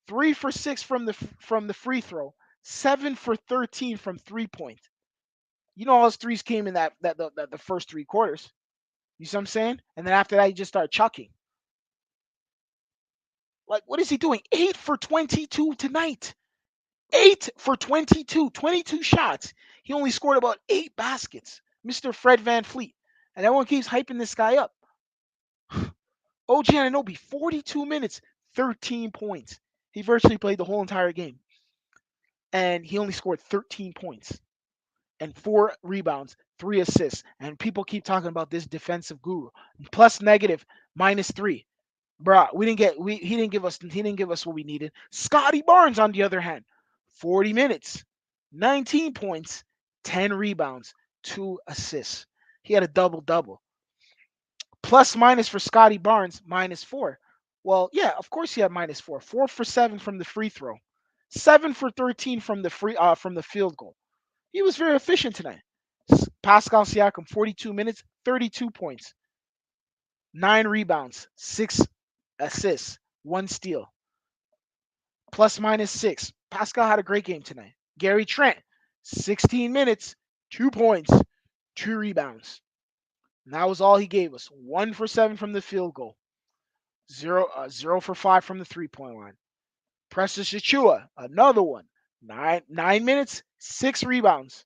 Speaker 1: 3 for 6 from the free throw, 7 for 13 from 3 point. You know, all those threes came in the first 3 quarters. You see what I'm saying? And then after that, he just started chucking. Like, what is he doing? 8 for 22 tonight. 8 for 22. 22 shots. He only scored about 8 baskets. Mr. Fred VanVleet. And everyone keeps hyping this guy up. OG Anunoby, 42 minutes, 13 points. He virtually played the whole entire game. And he only scored 13 points and 4 rebounds, 3 assists. And people keep talking about this defensive guru. Plus negative, -3. Bruh, he didn't give us what we needed. Scotty Barnes, on the other hand, 40 minutes, 19 points, 10 rebounds, 2 assists. He had a double-double. Plus minus for Scotty Barnes, -4. Well, yeah, of course he had -4. 4 for 7 from the free throw. 7 for 13 from the field goal. He was very efficient tonight. Pascal Siakam, 42 minutes, 32 points, 9 rebounds, 6 assists, 1 steal. Plus -6. Pascal had a great game tonight. Gary Trent, 16 minutes, 2 points, 2 rebounds. And that was all he gave us. 1 for 7 from the field goal. 0 for 5 from the 3-point line. Precious Achua, another one. 9 minutes, 6 rebounds.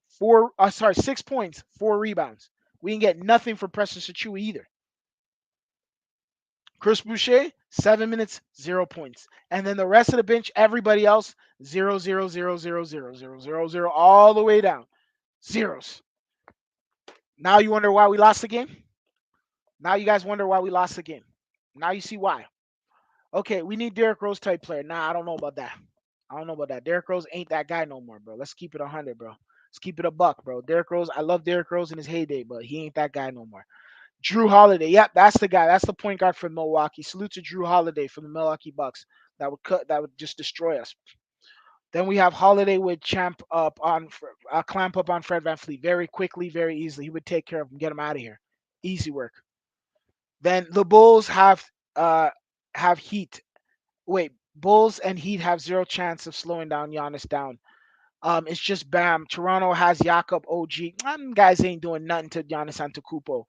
Speaker 1: 6 points, 4 rebounds. We didn't get nothing from Precious Achua either. Chris Boucher, 7 minutes, 0 points. And then the rest of the bench, everybody else, 0, 0, 0, 0, 0, 0, 0, 0, all the way down. Zeros. Now you wonder why we lost the game? Now you guys wonder why we lost the game. Now you see why. Okay, we need Derrick Rose type player. Nah, I don't know about that. I don't know about that. Derrick Rose ain't that guy no more, bro. Let's keep it 100, bro. Let's keep it a buck, bro. Derrick Rose, I love Derrick Rose in his heyday, but he ain't that guy no more. Drew Holiday, yep, that's the guy. That's the point guard for Milwaukee. Salute to Drew Holiday from the Milwaukee Bucks. That would just destroy us. Then we have Holiday would clamp up on Fred VanVleet very quickly, very easily. He would take care of him, get him out of here. Easy work. Then the Bulls have Heat. Wait, Bulls and Heat have zero chance of slowing down Giannis down. It's just Bam. Toronto has Jakob, OG. Them guys ain't doing nothing to Giannis Antetokounmpo.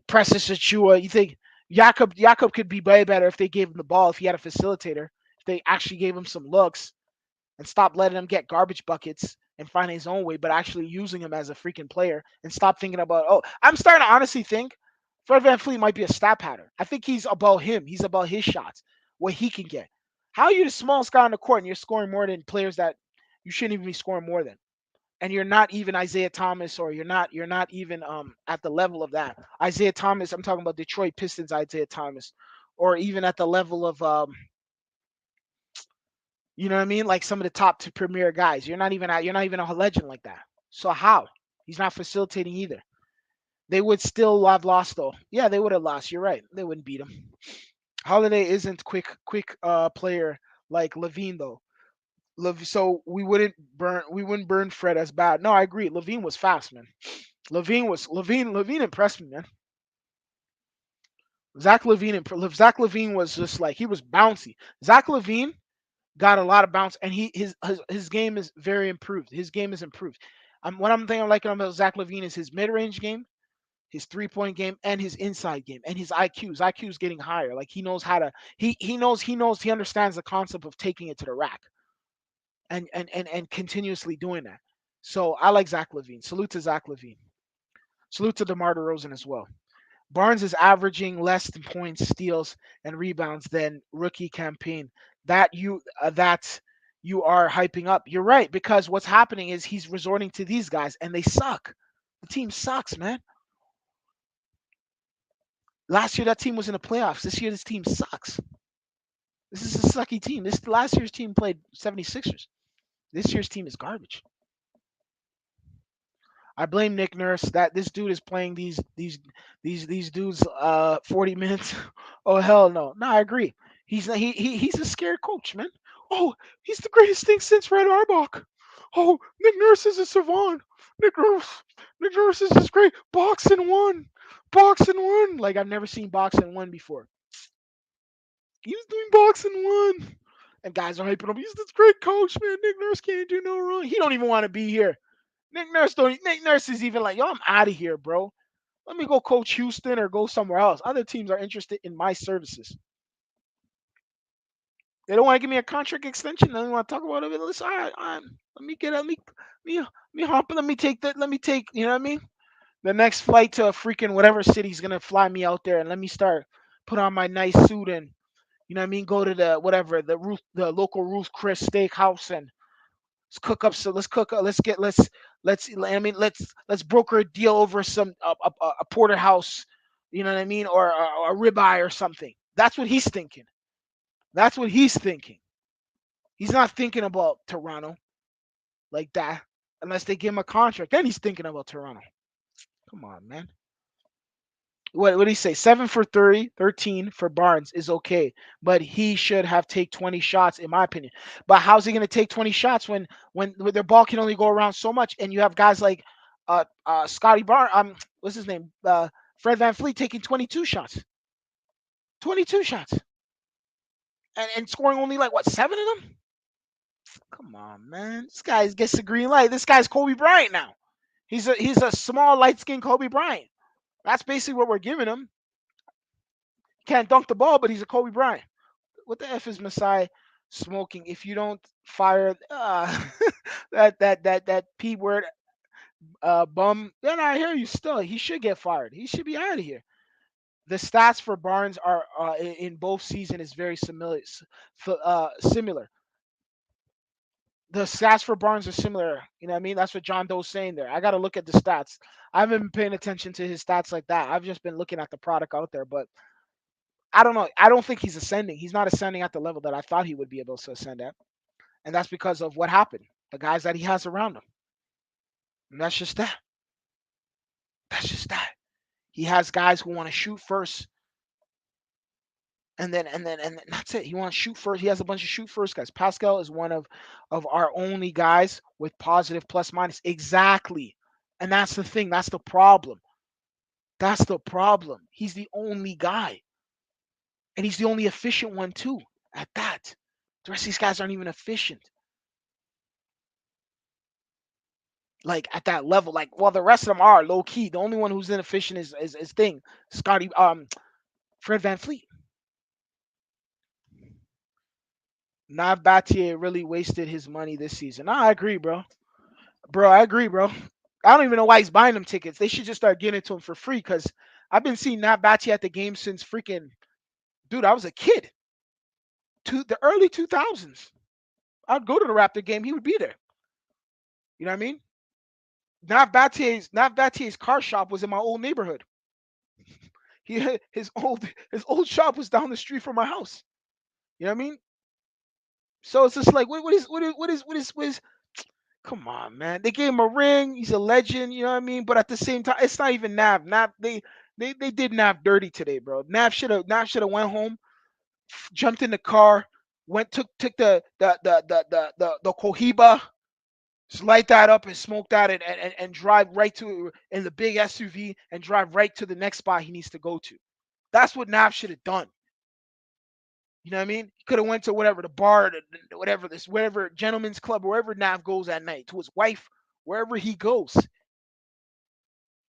Speaker 1: Precious Achua. You think Jakob could be way better if they gave him the ball, if he had a facilitator, if they actually gave him some looks and stop letting him get garbage buckets and find his own way, but actually using him as a freaking player and stop thinking about, oh, I'm starting to honestly think Fred Van Fleet might be a stat pattern. I think he's about him. He's about his shots, what he can get. How are you the smallest guy on the court and you're scoring more than players that you shouldn't even be scoring more than? And you're not even Isaiah Thomas, or you're not even at the level of that. Isaiah Thomas, I'm talking about Detroit Pistons Isaiah Thomas, or even at the level of you know what I mean? Like some of the top two premier guys. You're not even a legend like that. So how? He's not facilitating either. They would still have lost though. Yeah, they would have lost. You're right. They wouldn't beat him. Holiday isn't quick player like Levine though. So we wouldn't burn Fred as bad. No, I agree. Levine was fast, man. Levine impressed me, man. Zach Levine was just like he was bouncy. Zach Levine got a lot of bounce, and his game is very improved. His game is improved. What I'm thinking liking about Zach Levine is his mid range game, his 3 point game, and his inside game, and his IQ. His IQ is getting higher. Like he knows how to he understands the concept of taking it to the rack and continuously doing that. So I like Zach Levine. Salute to Zach Levine. Salute to DeMar DeRozan as well. Barnes is averaging less than points, steals, and rebounds than rookie campaign. That you are hyping up. You're right, because what's happening is he's resorting to these guys and they suck. The team sucks, man. Last year that team was in the playoffs. This year this team sucks. This is a sucky team. This last year's team played 76ers. This year's team is garbage. I blame Nick Nurse that this dude is playing these dudes 40 minutes. Oh hell no. No, I agree. He's a scared coach, man. Oh, he's the greatest thing since Red Auerbach. Oh, Nick Nurse is a savant. Nick Nurse, Nick Nurse is just great. Boxing one, boxing one. Like I've never seen boxing one before. He was doing boxing one, and guys are hyping him. He's this great coach, man. Nick Nurse can't do no wrong. He don't even want to be here. Nick Nurse is even like, yo, I'm out of here, bro. Let me go coach Houston or go somewhere else. Other teams are interested in my services. They don't want to give me a contract extension. They don't want to talk about it. Listen, all right. Let me get let me hop. Let me take that. Let me take. You know what I mean? The next flight to a freaking whatever city's gonna fly me out there, and let me start put on my nice suit and you know what I mean. Go to the whatever the local Ruth Chris Steakhouse and let's cook up. So let's cook. Let's. I mean, let's broker a deal over some a porterhouse. You know what I mean, or a ribeye or something. That's what he's thinking. That's what he's thinking. He's not thinking about Toronto like that unless they give him a contract. Then he's thinking about Toronto. Come on, man. What did he say? 7 for 30, 13 for Barnes is okay, but he should have take 20 shots in my opinion. But how's he going to take 20 shots when their ball can only go around so much, and you have guys like Scotty Barnes, what's his name, Fred Van Fleet taking 22 shots, 22 shots, and scoring only like what 7 of them? Come on, man. This guy gets the green light. This guy's Kobe Bryant now. He's a small light skinned Kobe Bryant. That's basically what we're giving him. Can't dunk the ball, but he's a Kobe Bryant. What the f is Masai smoking? If you don't fire that p word bum, then I hear you. Still, he should get fired. He should be out of here. The stats for Barnes are in both season is very similar. The stats for Barnes are similar. You know what I mean? That's what John Doe's saying there. I got to look at the stats. I haven't been paying attention to his stats like that. I've just been looking at the product out there, but I don't know. I don't think he's ascending. He's not ascending at the level that I thought he would be able to ascend at. And that's because of what happened, the guys that he has around him. And that's just that. That's just that. He has guys who want to shoot first, and that's it. He wants to shoot first. He has a bunch of shoot first guys. Pascal is one of our only guys with positive plus minus. Exactly. And that's the thing. That's the problem. That's the problem. He's the only guy. And he's the only efficient one too. At that. The rest of these guys aren't even efficient. Like at that level. Like, well, the rest of them are low key. The only one who's inefficient is thing. Scotty Fred Van Fleet. Nav Battier really wasted his money this season. Nah, I agree, bro. Bro, I agree, bro. I don't even know why he's buying them tickets. They should just start getting it to him for free because I've been seeing Nav Battier at the game since freaking, dude, I was a kid. To the early 2000s. I'd go to the Raptor game. He would be there. You know what I mean? Nav Battier's car shop was in my old neighborhood. His old shop was down the street from my house. You know what I mean? So it's just like what is come on, man. They gave him a ring. He's a legend, you know what I mean? But at the same time, it's not even Nav. Nav they did Nav dirty today, bro. Nav should have went home, jumped in the car, took the Cohiba, just light that up and smoke that and drive right to in the big SUV and drive right to the next spot he needs to go to. That's what Nav should have done. You know what I mean? He could have went to whatever the bar, whatever gentleman's club, wherever Nav goes at night, to his wife, wherever he goes,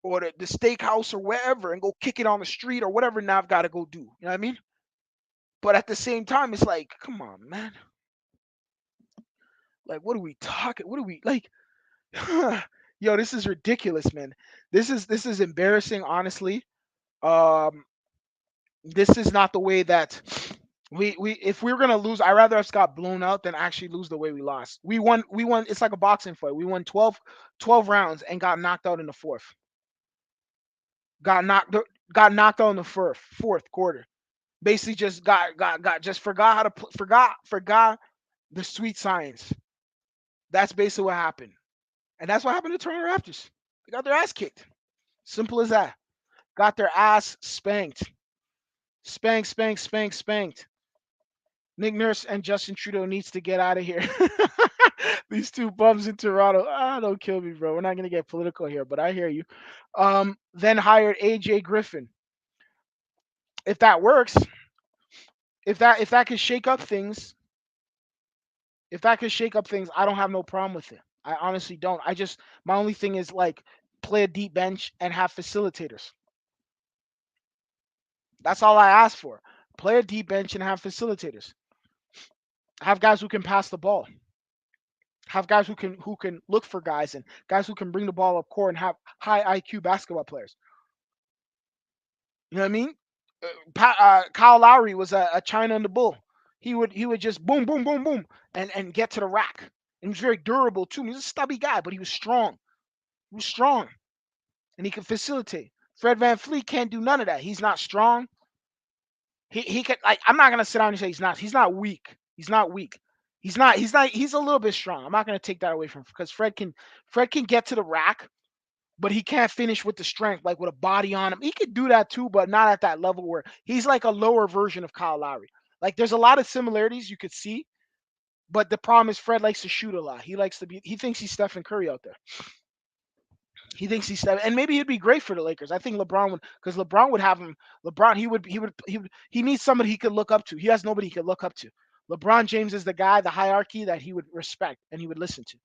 Speaker 1: or the steakhouse or wherever, and go kick it on the street or whatever Nav got to go do. You know what I mean? But at the same time, it's like, come on, man. Like, what are we talking? What are we like? Yo, this is ridiculous, man. This is embarrassing, honestly. Um, this is not the way that we if we were gonna lose, I'd rather us got blown out than actually lose the way we lost. We won. It's like a boxing fight. We won 12 rounds and got knocked out in the fourth. Got knocked got knocked out in the fourth quarter. Basically, just just forgot how to forgot the sweet science. That's basically what happened, and that's what happened to Toronto Raptors. They got their ass kicked. Simple as that. Got their ass spanked. Spanked, spanked, spanked, spanked. Nick Nurse and Justin Trudeau needs to get out of here. These two bums in Toronto. Don't kill me, bro. We're not gonna get political here, but I hear you. Then hired AJ Griffin. If that works, if that could shake up things, if that could shake up things, I don't have no problem with it. I honestly don't. My only thing is like play a deep bench and have facilitators. That's all I ask for. Play a deep bench and have facilitators. Have guys who can pass the ball. Have guys who can look for guys and guys who can bring the ball up court and have high IQ basketball players. You know what I mean? Kyle Lowry was a China on the bull. He would just boom boom boom boom and get to the rack. And he was very durable too. He was a stubby guy, but he was strong. He was strong and he could facilitate. Fred Van Fleet can't do none of that. He's not strong. He can like I'm not gonna sit down and say he's not. He's not weak. He's not weak. He's a little bit strong. I'm not gonna take that away from him because Fred can get to the rack, but he can't finish with the strength, like with a body on him. He could do that too, but not at that level where he's like a lower version of Kyle Lowry. Like there's a lot of similarities you could see, but the problem is Fred likes to shoot a lot. He thinks he's Stephen Curry out there. He thinks he's Stephen, and maybe he'd be great for the Lakers. I think LeBron would, because LeBron would have him. LeBron, he needs somebody he could look up to. He has nobody he could look up to. LeBron James is the guy, the hierarchy that he would respect and he would listen to.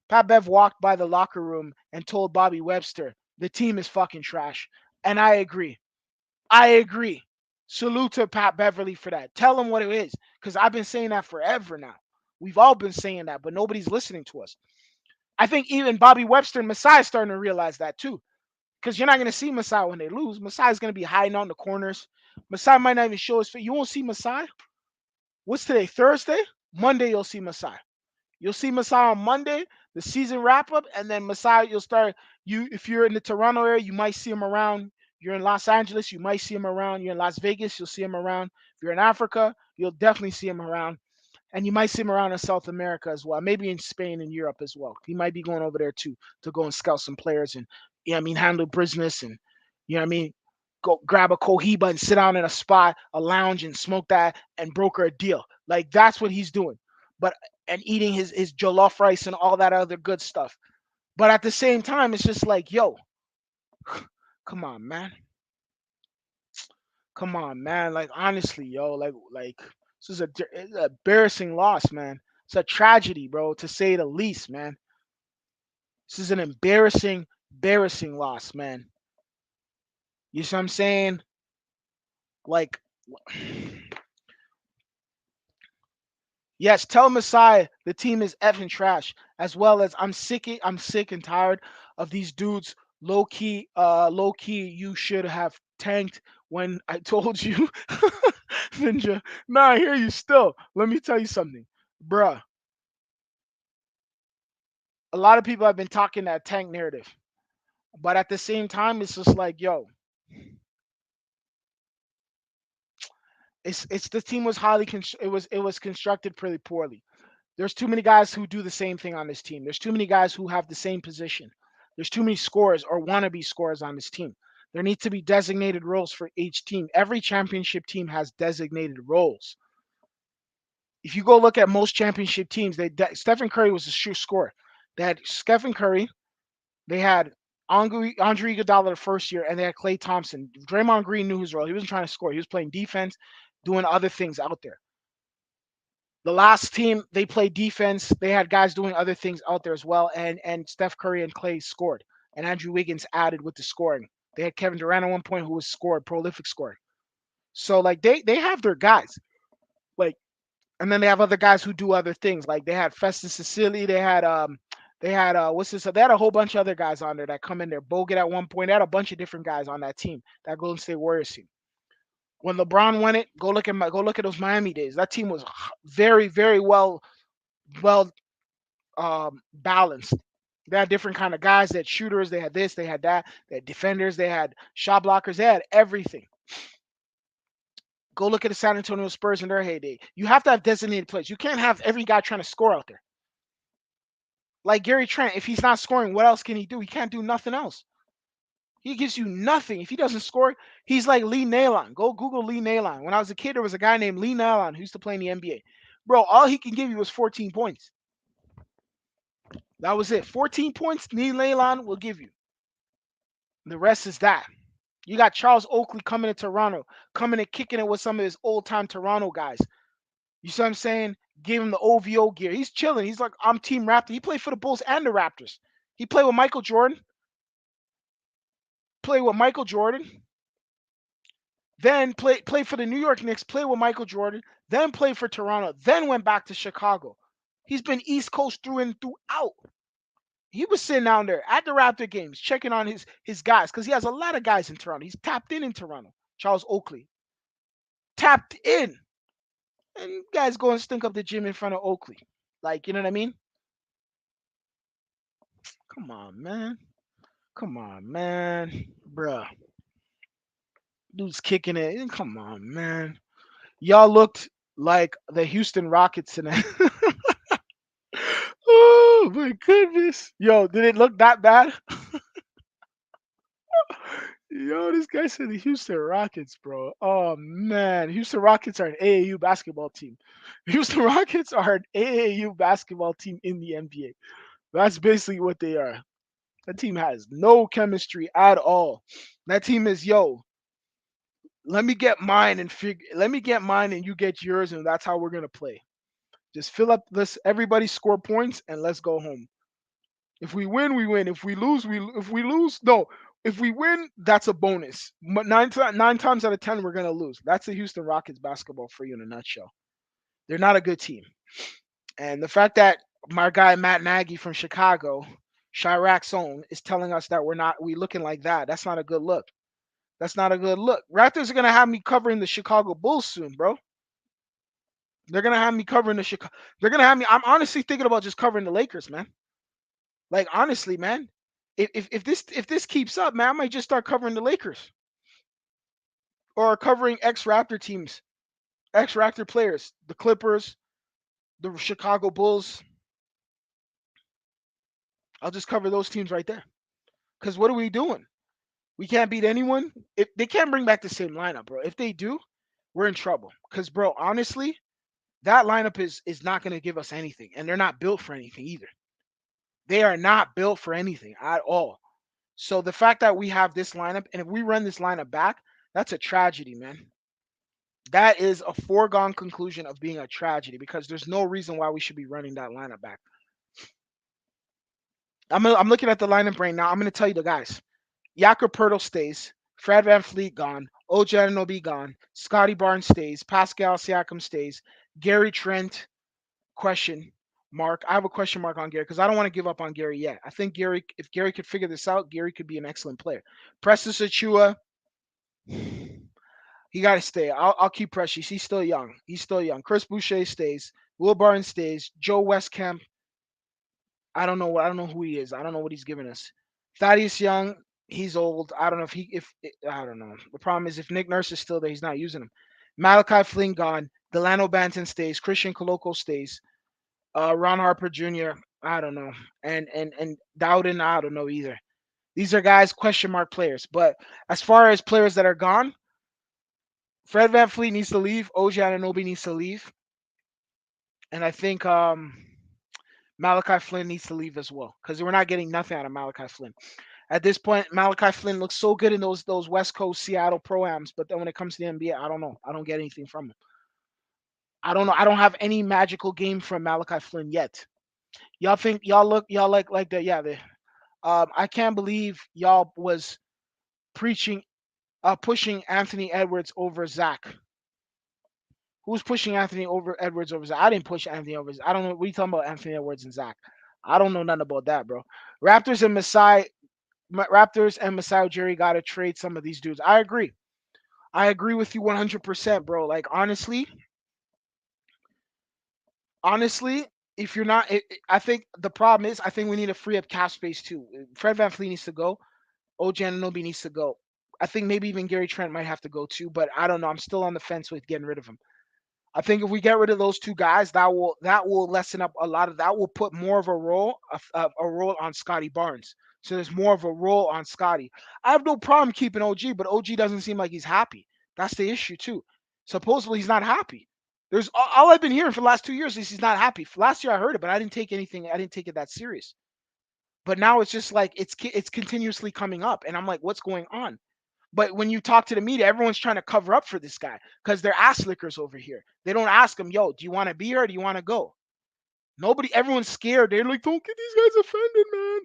Speaker 1: Pat Bev walked by the locker room and told Bobby Webster, the team is fucking trash. And I agree. I agree. Salute to Pat Beverly for that. Tell him what it is. Because I've been saying that forever now. We've all been saying that, but nobody's listening to us. I think even Bobby Webster and Masai starting to realize that too. Because you're not going to see Masai when they lose. Masai's going to be hiding on the corners. Masai might not even show his face. You won't see Masai. What's today? Thursday? Monday, you'll see Masai. You'll see Masai on Monday, the season wrap up, and then Masai, you'll start. If you're in the Toronto area, you might see him around. You're in Los Angeles, you might see him around. You're in Las Vegas, you'll see him around. If you're in Africa, you'll definitely see him around. And you might see him around in South America as well, maybe in Spain and Europe as well. He might be going over there too to go and scout some players and handle business and go grab a Cohiba and sit down in a spot, a lounge and smoke that and broker a deal. Like that's what he's doing. But and eating his jollof rice and all that other good stuff. But at the same time, it's just like, yo, come on, man. Come on, man. Like honestly, yo, like this is it's an embarrassing loss, man. It's a tragedy, bro, to say the least, man. This is an embarrassing loss, man. You see what I'm saying? Like, yes, tell Messiah the team is effing trash. As well as I'm sick and tired of these dudes low key. You should have tanked when I told you, Ninja. Nah, I hear you still. Let me tell you something, bruh. A lot of people have been talking that tank narrative, but at the same time, it's just like, yo, it's the team was it was constructed pretty poorly. There's too many guys who do the same thing on this team. There's too many guys who have the same position. There's too many scorers or wannabe scorers on this team. There need to be designated roles for each team. Every championship team has designated roles. If you go look at most championship teams, Stephen Curry was a true scorer. They had Stephen Curry, they had Andre Iguodala the first year, and they had Klay Thompson. Draymond Green knew his role. He wasn't trying to score. He was playing defense, doing other things out there. The last team they played defense. They had guys doing other things out there as well, and Steph Curry and Clay scored, and Andrew Wiggins added with the scoring. They had Kevin Durant at one point who was scored, prolific scoring. So like they have their guys, like, and then they have other guys who do other things. Like they had Festus Sicily, they had what's this? They had a whole bunch of other guys on there that come in there. Bogut at one point. They had a bunch of different guys on that team, that Golden State Warriors team. When LeBron won it, go look at those Miami days. That team was very well balanced. They had different kind of guys. They had shooters. They had this. They had that. They had defenders. They had shot blockers. They had everything. Go look at the San Antonio Spurs in their heyday. You have to have designated players. You can't have every guy trying to score out there. Like Gary Trent, if he's not scoring, what else can he do? He can't do nothing else. He gives you nothing. If he doesn't score, he's like Lee Nailon. Go Google Lee Nailon. When I was a kid, there was a guy named Lee Nailon who used to play in the NBA. Bro, all he can give you was 14 points. That was it. 14 points, Lee Nailon will give you. The rest is that. You got Charles Oakley coming to Toronto, coming and kicking it with some of his old time Toronto guys. You see what I'm saying? Gave him the OVO gear. He's chilling. He's like, I'm Team Raptor. He played for the Bulls and the Raptors. He played with Michael Jordan. Played with Michael Jordan. Then played for the New York Knicks. Played with Michael Jordan. Then played for Toronto. Then went back to Chicago. He's been East Coast through and throughout. He was sitting down there at the Raptor games, checking on his guys because he has a lot of guys in Toronto. He's tapped in Toronto. Charles Oakley tapped in, and you guys go and stink up the gym in front of Oakley. Like, you know what I mean? Come on, man. Come on, man. Bruh. Dude's kicking it. Come on, man. Y'all looked like the Houston Rockets tonight. Oh my goodness. Yo, did it look that bad? Yo, this guy said the Houston Rockets, bro. Oh man. Houston Rockets are an AAU basketball team. Houston Rockets are an AAU basketball team in the NBA. That's basically what they are. That team has no chemistry at all. That team is, yo, let me get mine and you get yours, and that's how we're gonna play. Just fill up this everybody score points and let's go home. If we win, we win. If we lose, no. If we win, that's a bonus. But nine times out of 10, we're gonna lose. That's the Houston Rockets basketball for you in a nutshell. They're not a good team. And the fact that my guy Matt Nagy from Chicago, Chirac's own, is telling us that we looking like that. That's not a good look. That's not a good look. Raptors are gonna have me covering the Chicago Bulls soon, bro. They're gonna have me covering the Chicago. They're gonna have me. I'm honestly thinking about just covering the Lakers, man. Like honestly, man. If this keeps up, man, I might just start covering the Lakers or covering ex Raptor teams, ex Raptor players, the Clippers, the Chicago Bulls. I'll just cover those teams right there. Cause what are we doing? We can't beat anyone. If they can't bring back the same lineup, bro. If they do, we're in trouble. Cause bro, honestly, that lineup is not gonna give us anything, and they're not built for anything either. They are not built for anything at all. So the fact that we have this lineup, and if we run this lineup back, that's a tragedy, man. That is a foregone conclusion of being a tragedy because there's no reason why we should be running that lineup back. I'm looking at the lineup right now. I'm going to tell you the guys. Jakob Pertl stays. Fred Van Fleet gone. OG Anunoby gone. Scotty Barnes stays. Pascal Siakam stays. Gary Trent, question mark. I have a question mark on Gary because I don't want to give up on Gary yet. I think Gary, if Gary could figure this out, Gary could be an excellent player. Preston Achua, he got to stay. I'll keep Precious. He's still young. He's still young. Chris Boucher stays. Will Barnes stays. Joe Westcamp, I don't know. I don't know who he is. I don't know what he's giving us. Thaddeus Young, he's old. I don't know if he if I don't know. The problem is if Nick Nurse is still there, he's not using him. Malachi Flynn gone. Delano Banton stays. Christian Coloco stays. Ron Harper Jr. I don't know. And Dowden, I don't know either. These are guys question mark players. But as far as players that are gone, Fred Van Fleet needs to leave. OG Ananobi needs to leave. And I think Malachi Flynn needs to leave as well. Because we're not getting nothing out of Malachi Flynn. At this point, Malachi Flynn looks so good in those West Coast Seattle pro-ams, but then when it comes to the NBA, I don't know. I don't get anything from him. I don't know. I don't have any magical game from Malachi Flynn yet. Y'all think y'all like that? Yeah. I can't believe y'all was preaching, pushing Anthony Edwards over Zach. Who's pushing Anthony over Edwards over Zach? I didn't push Anthony over. I don't know. What are you talking about, Anthony Edwards and Zach? I don't know nothing about that, bro. Raptors and Masai Raptors and Masai Ujiri got to trade some of these dudes. I agree. I agree with you 100%, bro. Like honestly, if you're not, I think the problem is I think we need to free up cap space too. Fred VanVleet needs to go. OG Anunoby needs to go. I think maybe even Gary Trent might have to go too, but I don't know. I'm still on the fence with getting rid of him. I think if we get rid of those two guys, that will lessen up a lot of that. Will put more of a role on Scotty Barnes. So there's more of a role on Scotty. I have no problem keeping OG, but OG doesn't seem like he's happy. That's the issue too. Supposedly he's not happy. There's all I've been hearing for the last 2 years is he's not happy. Last year I heard it, but I didn't take anything. I didn't take it that serious. But now it's just like it's continuously coming up, and I'm like, what's going on? But when you talk to the media, everyone's trying to cover up for this guy because they're ass lickers over here. They don't ask him, yo, do you want to be here or do you want to go? Nobody, everyone's scared. They're like, don't get these guys offended, man.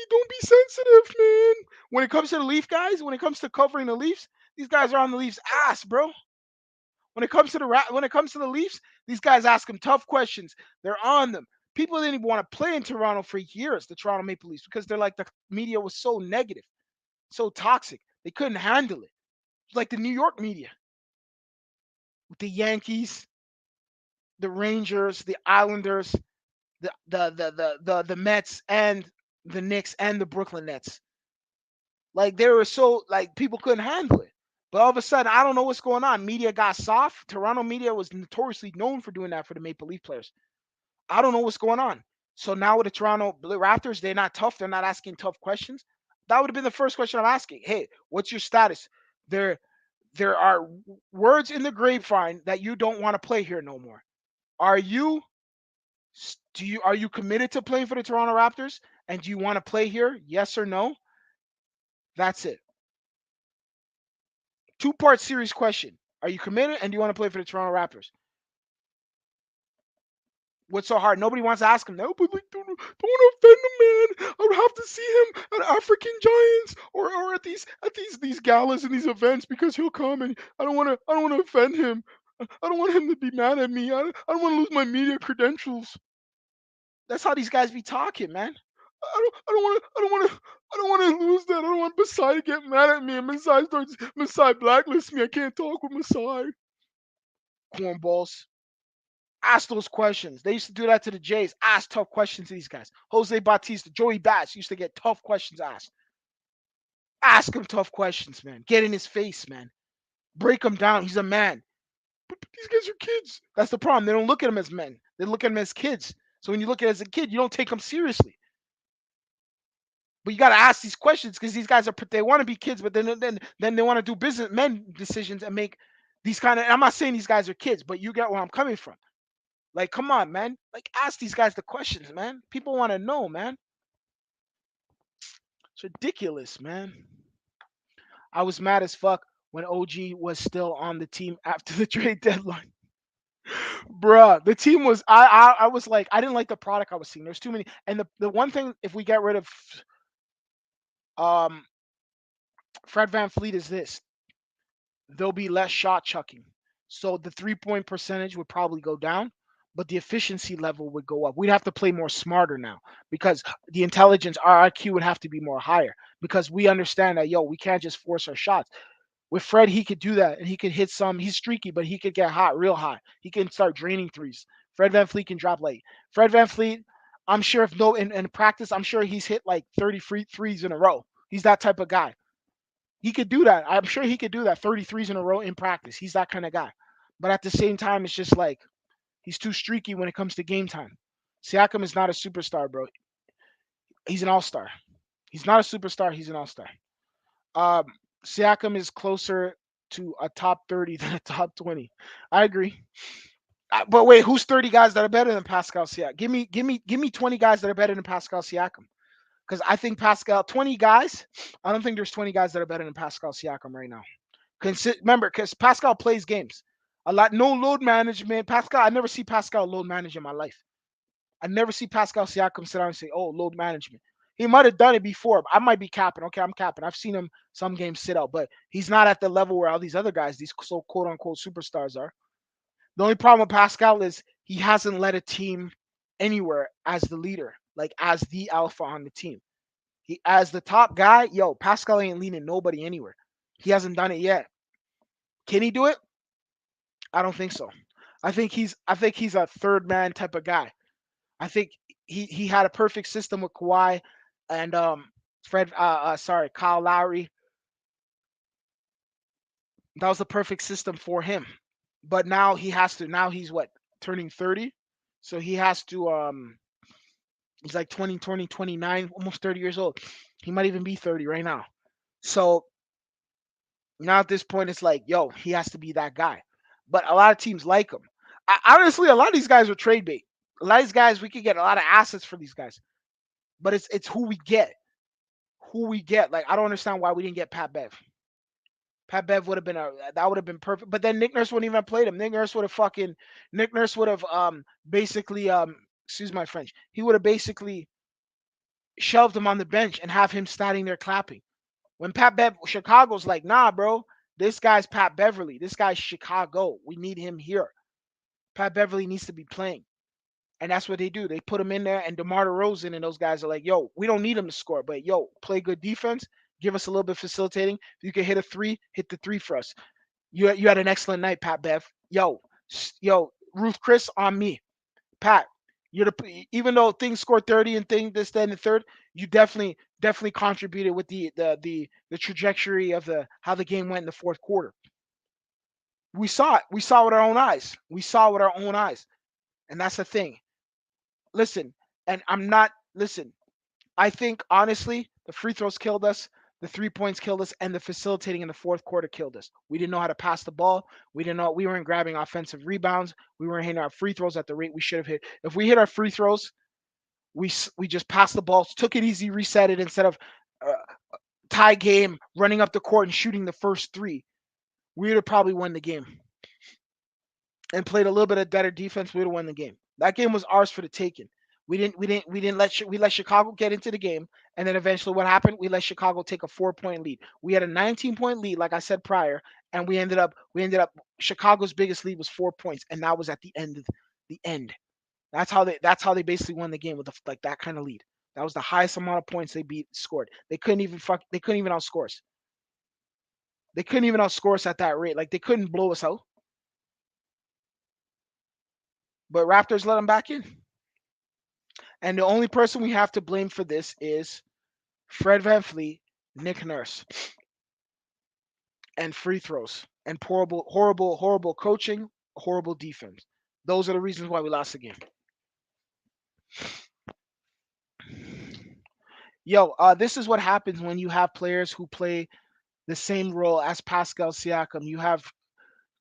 Speaker 1: Don't be sensitive, man. When it comes to the Leaf guys, when it comes to covering the Leafs, these guys are on the Leafs' ass, bro. When it comes to the Leafs, these guys ask them tough questions. They're on them. People didn't even want to play in Toronto for years, the Toronto Maple Leafs, because they're like the media was so negative, so toxic. They couldn't handle it. Like the New York media with the Yankees, the Rangers, the Islanders, the Mets and the Knicks and the Brooklyn Nets. Like they were so like people couldn't handle it. But all of a sudden, I don't know what's going on. Media got soft. Toronto media was notoriously known for doing that for the Maple Leaf players. I don't know what's going on. So now with the Toronto Raptors, they're not tough. They're not asking tough questions. That would have been the first question I'm asking. Hey, what's your status? There, there are words in the grapevine that you don't want to play here no more. Are you are you committed to playing for the Toronto Raptors? And do you want to play here? Yes or no? That's it. Two-part series question. Are you committed and do you want to play for the Toronto Raptors? What's so hard? Nobody wants to ask him. No, but like, don't offend him, man. I would have to see him at African Giants or at these galas and these events because he'll come and I don't want to offend him. I don't want him to be mad at me. I don't want to lose my media credentials. That's how these guys be talking, man. I don't want to lose that. I don't want Masai to get mad at me and Masai blacklist me. I can't talk with Masai. Cornballs. Ask those questions. They used to do that to the Jays. Ask tough questions to these guys. Jose Bautista, Joey Bats used to get tough questions asked. Ask him tough questions, man. Get in his face, man. Break him down. He's a man. But these guys are kids. That's the problem. They don't look at him as men. They look at him as kids. So when you look at it as a kid, you don't take them seriously. But you got to ask these questions because these guys they want to be kids, but then they want to do business men decisions and make these kind of. I'm not saying these guys are kids, but you get where I'm coming from. Like, come on, man. Like, ask these guys the questions, man. People want to know, man. It's ridiculous, man. I was mad as fuck when OG was still on the team after the trade deadline. Bruh, the team was I was like I didn't like the product I was seeing. There's too many. And the one thing if we get rid of um Fred Van Fleet is this. there'll be less shot chucking. So the 3 point percentage would probably go down, but the efficiency level would go up. We'd have to play more smarter now because the intelligence, our IQ would have to be more higher because we understand that, yo, we can't just force our shots. With Fred, he could do that and he could hit some. He's streaky, but he could get hot, real hot. He can start draining threes. Fred Van Fleet can drop late. Fred Van Fleet, I'm sure if no in practice, I'm sure he's hit like 30 free threes in a row. He's that type of guy. He could do that. I'm sure he could do that 33s in a row in practice. He's that kind of guy. But at the same time, it's just like he's too streaky when it comes to game time. Siakam is not a superstar, bro. He's an all-star. He's not a superstar. He's an all-star. Um, Siakam is closer to a top 30 than a top 20. I agree. But wait, who's 30 guys that are better than Pascal Siakam? Give me 20 guys that are better than Pascal Siakam. Because I think Pascal 20 guys. I don't think there's 20 guys that are better than Pascal Siakam right now. Remember, because Pascal plays games a lot. No load management. Pascal, I never see Pascal load manage in my life. I never see Pascal Siakam sit down and say, "Oh, load management." He might have done it before. I might be capping. Okay, I'm capping. I've seen him some games sit out, but he's not at the level where all these other guys, these so quote unquote superstars, are. The only problem with Pascal is he hasn't led a team anywhere as the leader, like as the alpha on the team. He as the top guy, yo, Pascal ain't leading nobody anywhere. He hasn't done it yet. Can he do it? I don't think so. I think he's a third man type of guy. I think he had a perfect system with Kawhi and Kyle Lowry. That was the perfect system for him. But now he has to. Now he's what, turning 30, so he has to. He's like 29, almost 30 years old. He might even be 30 right now. So now at this point, it's like, yo, he has to be that guy. But a lot of teams like him. Honestly, a lot of these guys are trade bait. A lot of these guys, we could get a lot of assets for these guys. But it's who we get. Who we get. Like, I don't understand why we didn't get Pat Bev. Pat Bev would have been that would have been perfect. But then Nick Nurse wouldn't even have played him. Nick Nurse would have basically excuse my French. He would have basically shelved him on the bench and have him standing there clapping. When Chicago's like, nah, bro, this guy's Pat Beverly. This guy's Chicago. We need him here. Pat Beverly needs to be playing. And that's what they do. They put him in there, and DeMar DeRozan and those guys are like, yo, we don't need him to score, but yo, play good defense. Give us a little bit facilitating. If you can hit a three, hit the three for us. You had an excellent night, Pat Bev. Yo, Ruth Chris on me. Pat, even though things scored 30 and thing then the third, you definitely contributed with the trajectory of the how the game went in the fourth quarter. We saw it. We saw it with our own eyes. We saw it with our own eyes. And that's the thing. Listen, and I'm not listen. I think honestly, the free throws killed us, the 3 points killed us, and the facilitating in the fourth quarter killed us. We didn't know how to pass the ball. We weren't grabbing offensive rebounds. We weren't hitting our free throws at the rate we should have hit. If we hit our free throws, we just passed the ball, took it easy, reset it instead of uh, tie game, running up the court and shooting the first three. We would have probably won the game and played a little bit of better defense. We would have won the game. That game was ours for the taking. We let Chicago get into the game, and then eventually what happened? We let Chicago take a 4 point lead. We had a 19 point lead, like I said prior, and we ended up Chicago's biggest lead was 4 points, and that was at the end of the end. That's how they basically won the game with like that kind of lead. That was the highest amount of points they scored. They couldn't even outscore us. They couldn't even outscore us at that rate. Like they couldn't blow us out. But Raptors let them back in. And the only person we have to blame for this is Fred VanVleet, Nick Nurse, and free throws and horrible coaching, horrible defense. Those are the reasons why we lost the game. Yo, this is what happens when you have players who play the same role as Pascal Siakam. You have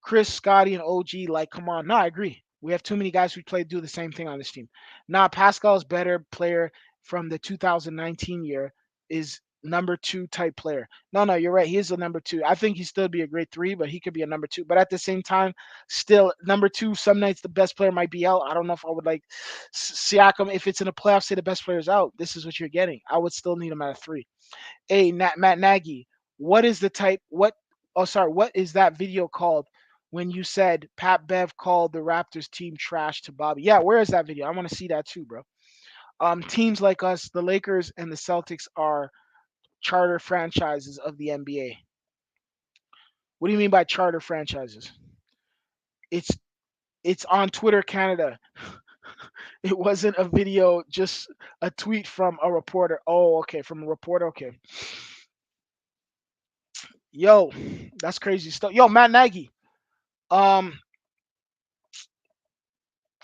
Speaker 1: Chris, Scotty, and OG. Like, come on. No, I agree. We have too many guys who do the same thing on this team. Now, Pascal's better player from the 2019 year is number two type player. No, you're right. He is a number two. I think he still be a great three, but he could be a number two. But at the same time, still number two. Some nights the best player might be out. I don't know if I would like Siakam. If it's in a playoff, say the best player's out. This is what you're getting. I would still need him at a three. Hey, Matt Nagy, what is the type? What Oh, sorry. What is that video called when you said Pat Bev called the Raptors team trash to Bobby? Yeah, where is that video? I want to see that too, bro. Teams like us, the Lakers and the Celtics, are charter franchises of the NBA. What do you mean by charter franchises? It's it's on Twitter Canada. It wasn't a video, just a tweet from a reporter. Oh, okay, from a reporter. Okay. Yo, that's crazy stuff. Yo, Matt Nagy. Um,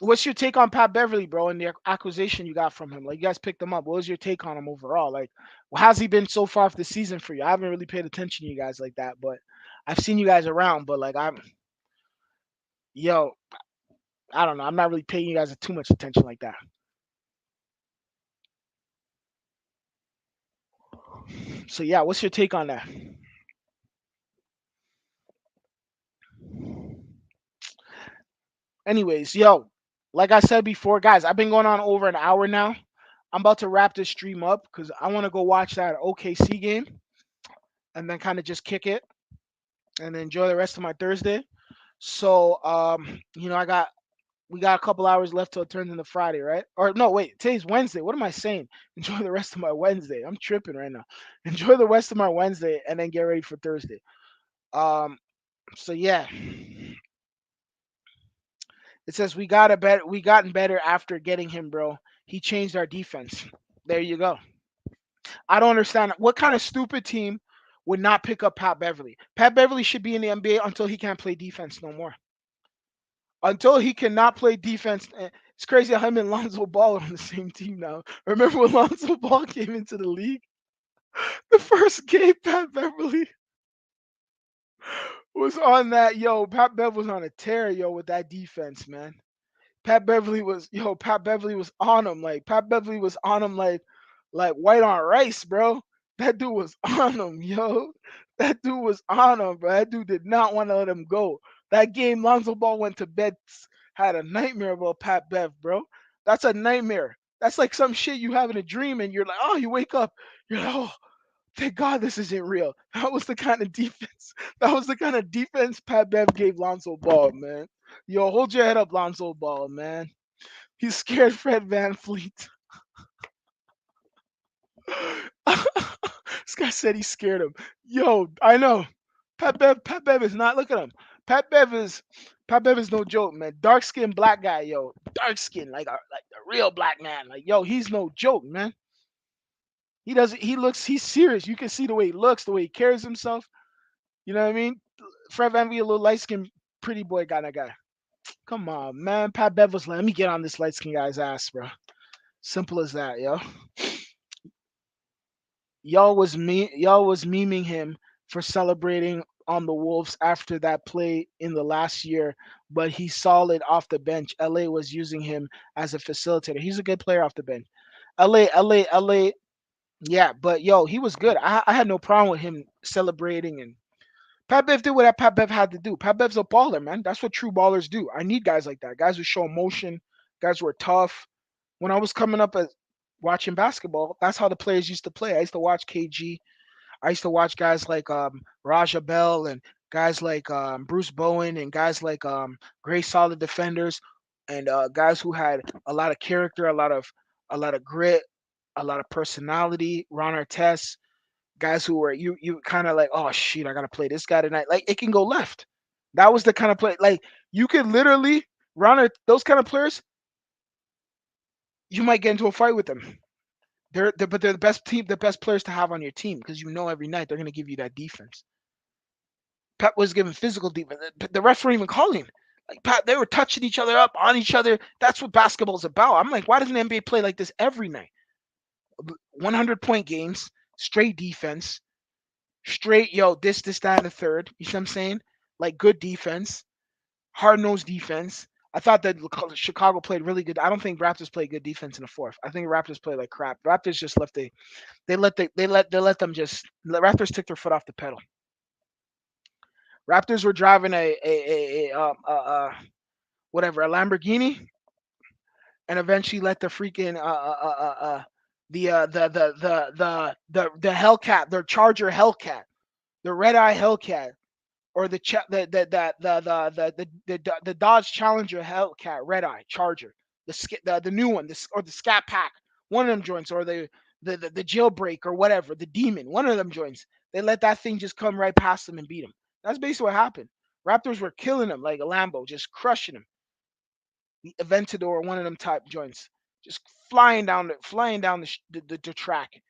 Speaker 1: what's your take on Pat Beverly, bro, and the acquisition you got from him? Like, you guys picked him up. What was your take on him overall? Like, how's he been so far for the season for you? I haven't really paid attention to you guys like that, but I've seen you guys around. But like, yo, I don't know. I'm not really paying you guys too much attention like that. So yeah, what's your take on that? Anyways, yo, like I said before, guys, I've been going on over an hour now. I'm about to wrap this stream up because I want to go watch that OKC game and then kind of just kick it and enjoy the rest of my Thursday. So, we got a couple hours left till it turns into Friday, right? Or no, wait, today's Wednesday. What am I saying? Enjoy the rest of my Wednesday. I'm tripping right now. Enjoy the rest of my Wednesday and then get ready for Thursday. Um, so yeah, it says we gotten better after getting him, bro. He changed our defense. There you go. I don't understand what kind of stupid team would not pick up Pat Beverly. Pat Beverly should be in the NBA until he can't play defense no more. Until he cannot play defense. It's crazy how him and Lonzo Ball are on the same team now. Remember when Lonzo Ball came into the league? The first game Pat Beverly was on that. Yo, Pat Bev was on a tear, yo, with that defense, man. Pat Beverly was on him. Like Pat Beverly was on him like white on rice, bro. That dude was on him, yo. That dude was on him, bro. That dude did not want to let him go. That game, Lonzo Ball went to bed, had a nightmare about Pat Bev, bro. That's a nightmare. That's like some shit you have in a dream, and you're like, oh, you wake up, you're like, oh, thank God this isn't real. That was the kind of defense. That was the kind of defense Pat Bev gave Lonzo Ball, man. Yo, hold your head up, Lonzo Ball, man. He scared Fred Van Fleet. This guy said he scared him. Yo, I know. Pat Bev is not. Look at him. Pat Bev is Pat Bev is no joke, man. Dark skinned black guy, yo. Dark skin, like a real black man. Like, yo, he's no joke, man. He doesn't. He looks. He's serious. You can see the way he looks, the way he carries himself. You know what I mean? Fred Van Fleet, a little light skinned, pretty boy kind of guy. Come on, man. Pat Bev was like, let me get on this light skinned guy's ass, bro. Simple as that, yo. Y'all was memeing him for celebrating on the Wolves after that play in the last year, but he's solid off the bench. LA was using him as a facilitator. He's a good player off the bench. LA. Yeah, but yo, he was good. I had no problem with him celebrating, and Pat Bev did what Pat Bev had to do. Pat Bev's a baller, man. That's what true ballers do. I need guys like that. Guys who show emotion, guys who are tough. When I was coming up as watching basketball, that's how the players used to play. I used to watch KG. I used to watch guys like Raja Bell and guys like Bruce Bowen and guys like great solid defenders and guys who had a lot of character, a lot of grit, a lot of personality. Ron Artest, guys who were you kind of like, oh shit, I gotta play this guy tonight. Like it can go left. That was the kind of play. Like you could literally those kind of players. You might get into a fight with them. But they're the best team, the best players to have on your team because you know every night they're gonna give you that defense. Pep was giving physical defense. The refs weren't even calling. Like Pat, they were touching each other up on each other. That's what basketball's about. I'm like, why doesn't the NBA play like this every night? 100-point games, straight defense, straight this, that, and the third. You see what I'm saying? Like good defense, hard nosed defense. I thought that Chicago played really good. I don't think Raptors played good defense in the fourth. I think Raptors played like crap. Raptors just left the Raptors took their foot off the pedal. Raptors were driving whatever, a Lamborghini, and eventually let the freaking the Hellcat, their Charger Hellcat, the red eye Hellcat, or the Dodge Challenger Hellcat Red Eye Charger, the new one, or the Scat Pack, one of them joints, or the Jailbreak or whatever, the Demon, one of them joints. They let that thing just come right past them and beat them. That's basically what happened. Raptors were killing them like a Lambo, just crushing them. The Aventador, one of them type joints, just flying down the track.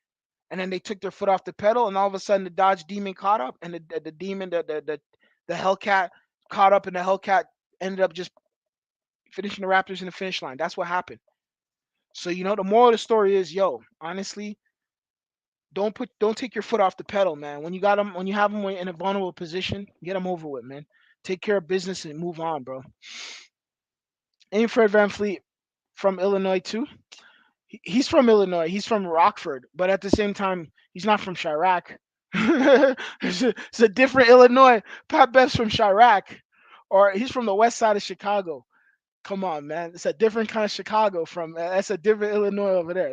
Speaker 1: And then they took their foot off the pedal, and all of a sudden the Dodge Demon caught up, and the Demon, the Hellcat caught up, and the Hellcat ended up just finishing the Raptors in the finish line. That's what happened. So the moral of the story is, yo, honestly, don't take your foot off the pedal, man. When you have them in a vulnerable position, get them over with, man. Take care of business and move on, bro. Ain't Fred Van Fleet from Illinois too? He's from Illinois. He's from Rockford, but at the same time, he's not from Chirac. It's a different Illinois. Pat Bev's from Chirac, or he's from the west side of Chicago. Come on, man. It's a different kind of Chicago. That's a different Illinois over there.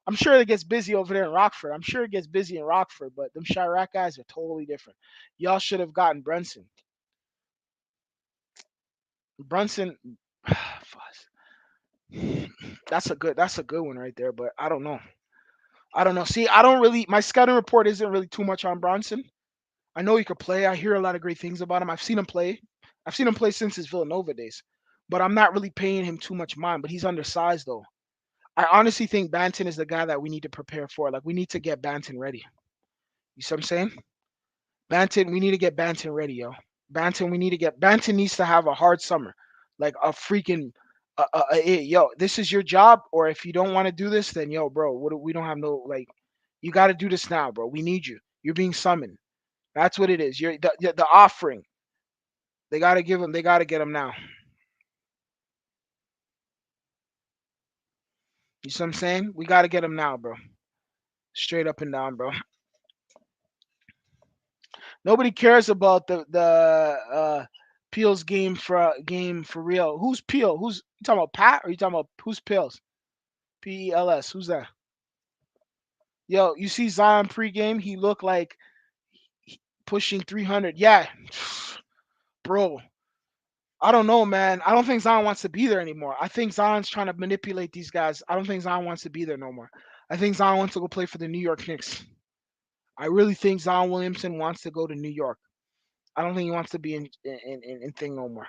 Speaker 1: I'm sure it gets busy over there in Rockford. I'm sure it gets busy in Rockford, but them Chirac guys are totally different. Y'all should have gotten Brunson. Brunson, that's a good one right there. But I don't know. I don't know. See, I don't really. My scouting report isn't really too much on Bronson. I know he could play. I hear a lot of great things about him. I've seen him play. I've seen him play since his Villanova days, but I'm not really paying him too much mind. But he's undersized though. I honestly think Banton is the guy that we need to prepare for. Like we need to get Banton ready. You see what I'm saying? Banton, we need to get Banton ready, yo. Banton needs to have a hard summer, like a freaking yo. This is your job, or if you don't want to do this, then yo, bro, we don't have no like. You got to do this now, bro. We need you. You're being summoned. That's what it is. You're the offering. They got to give him. They got to get him now. You see what I'm saying? We got to get him now, bro. Straight up and down, bro. Nobody cares about the Peel's game for real. Who's Peel? Who's you talking about? Pat? Or you talking about who's Peels? Pels. Who's that? Yo, you see Zion pregame? He looked like pushing 300. Yeah, bro. I don't know, man. I don't think Zion wants to be there anymore. I think Zion's trying to manipulate these guys. I don't think Zion wants to be there no more. I think Zion wants to go play for the New York Knicks. I really think Zion Williamson wants to go to New York. I don't think he wants to be in thing no more.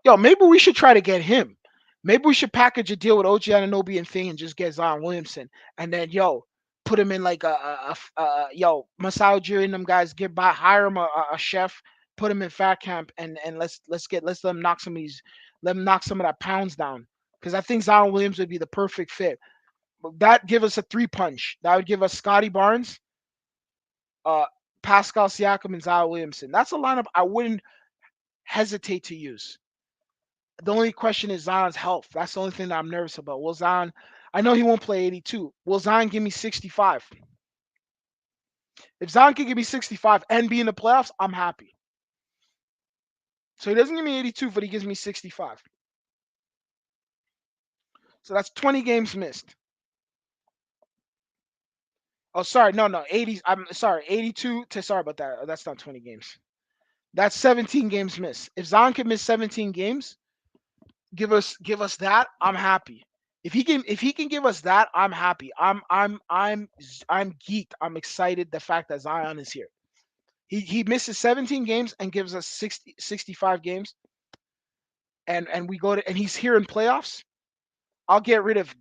Speaker 1: Yo, maybe we should try to get him. Maybe we should package a deal with OG Anunoby and thing and just get Zion Williamson, and then put him in like Masai Ujiri and them guys hire him a chef, put him in fat camp, and let's let him knock some of that pounds down, because I think Zion Williams would be the perfect fit. That give us a three punch. That would give us Scotty Barnes, uh, Pascal Siakam, and Zion Williamson. That's a lineup I wouldn't hesitate to use. The only question is Zion's health. That's the only thing that I'm nervous about. Will Zion? I know he won't play 82. Will Zion give me 65? If Zion can give me 65 and be in the playoffs, I'm happy. So he doesn't give me 82, but he gives me 65. So that's 20 games missed. Oh, sorry, no, 80. I'm sorry, 82 to sorry about that. That's not 20 games. That's 17 games missed. If Zion can miss 17 games, give us that, I'm happy. If he can give us that, I'm happy. I'm geeked. I'm excited the fact that Zion is here. He misses 17 games and gives us 65 games, and we go to and he's here in playoffs. I'll get rid of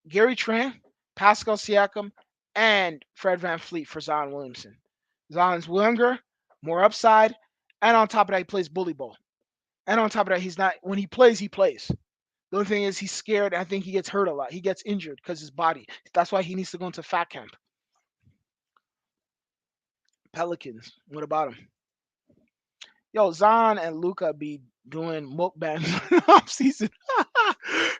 Speaker 1: Gary Trent, Pascal Siakam, and Fred Van Fleet for Zion Williamson. Zion's younger, more upside, and on top of that, he plays bully ball. And on top of that, he's not when he plays, he plays. The only thing is he's scared. I think he gets hurt a lot. He gets injured because his body. That's why he needs to go into fat camp. Pelicans. What about him? Yo, Zion and Luca be doing mukbangs off season.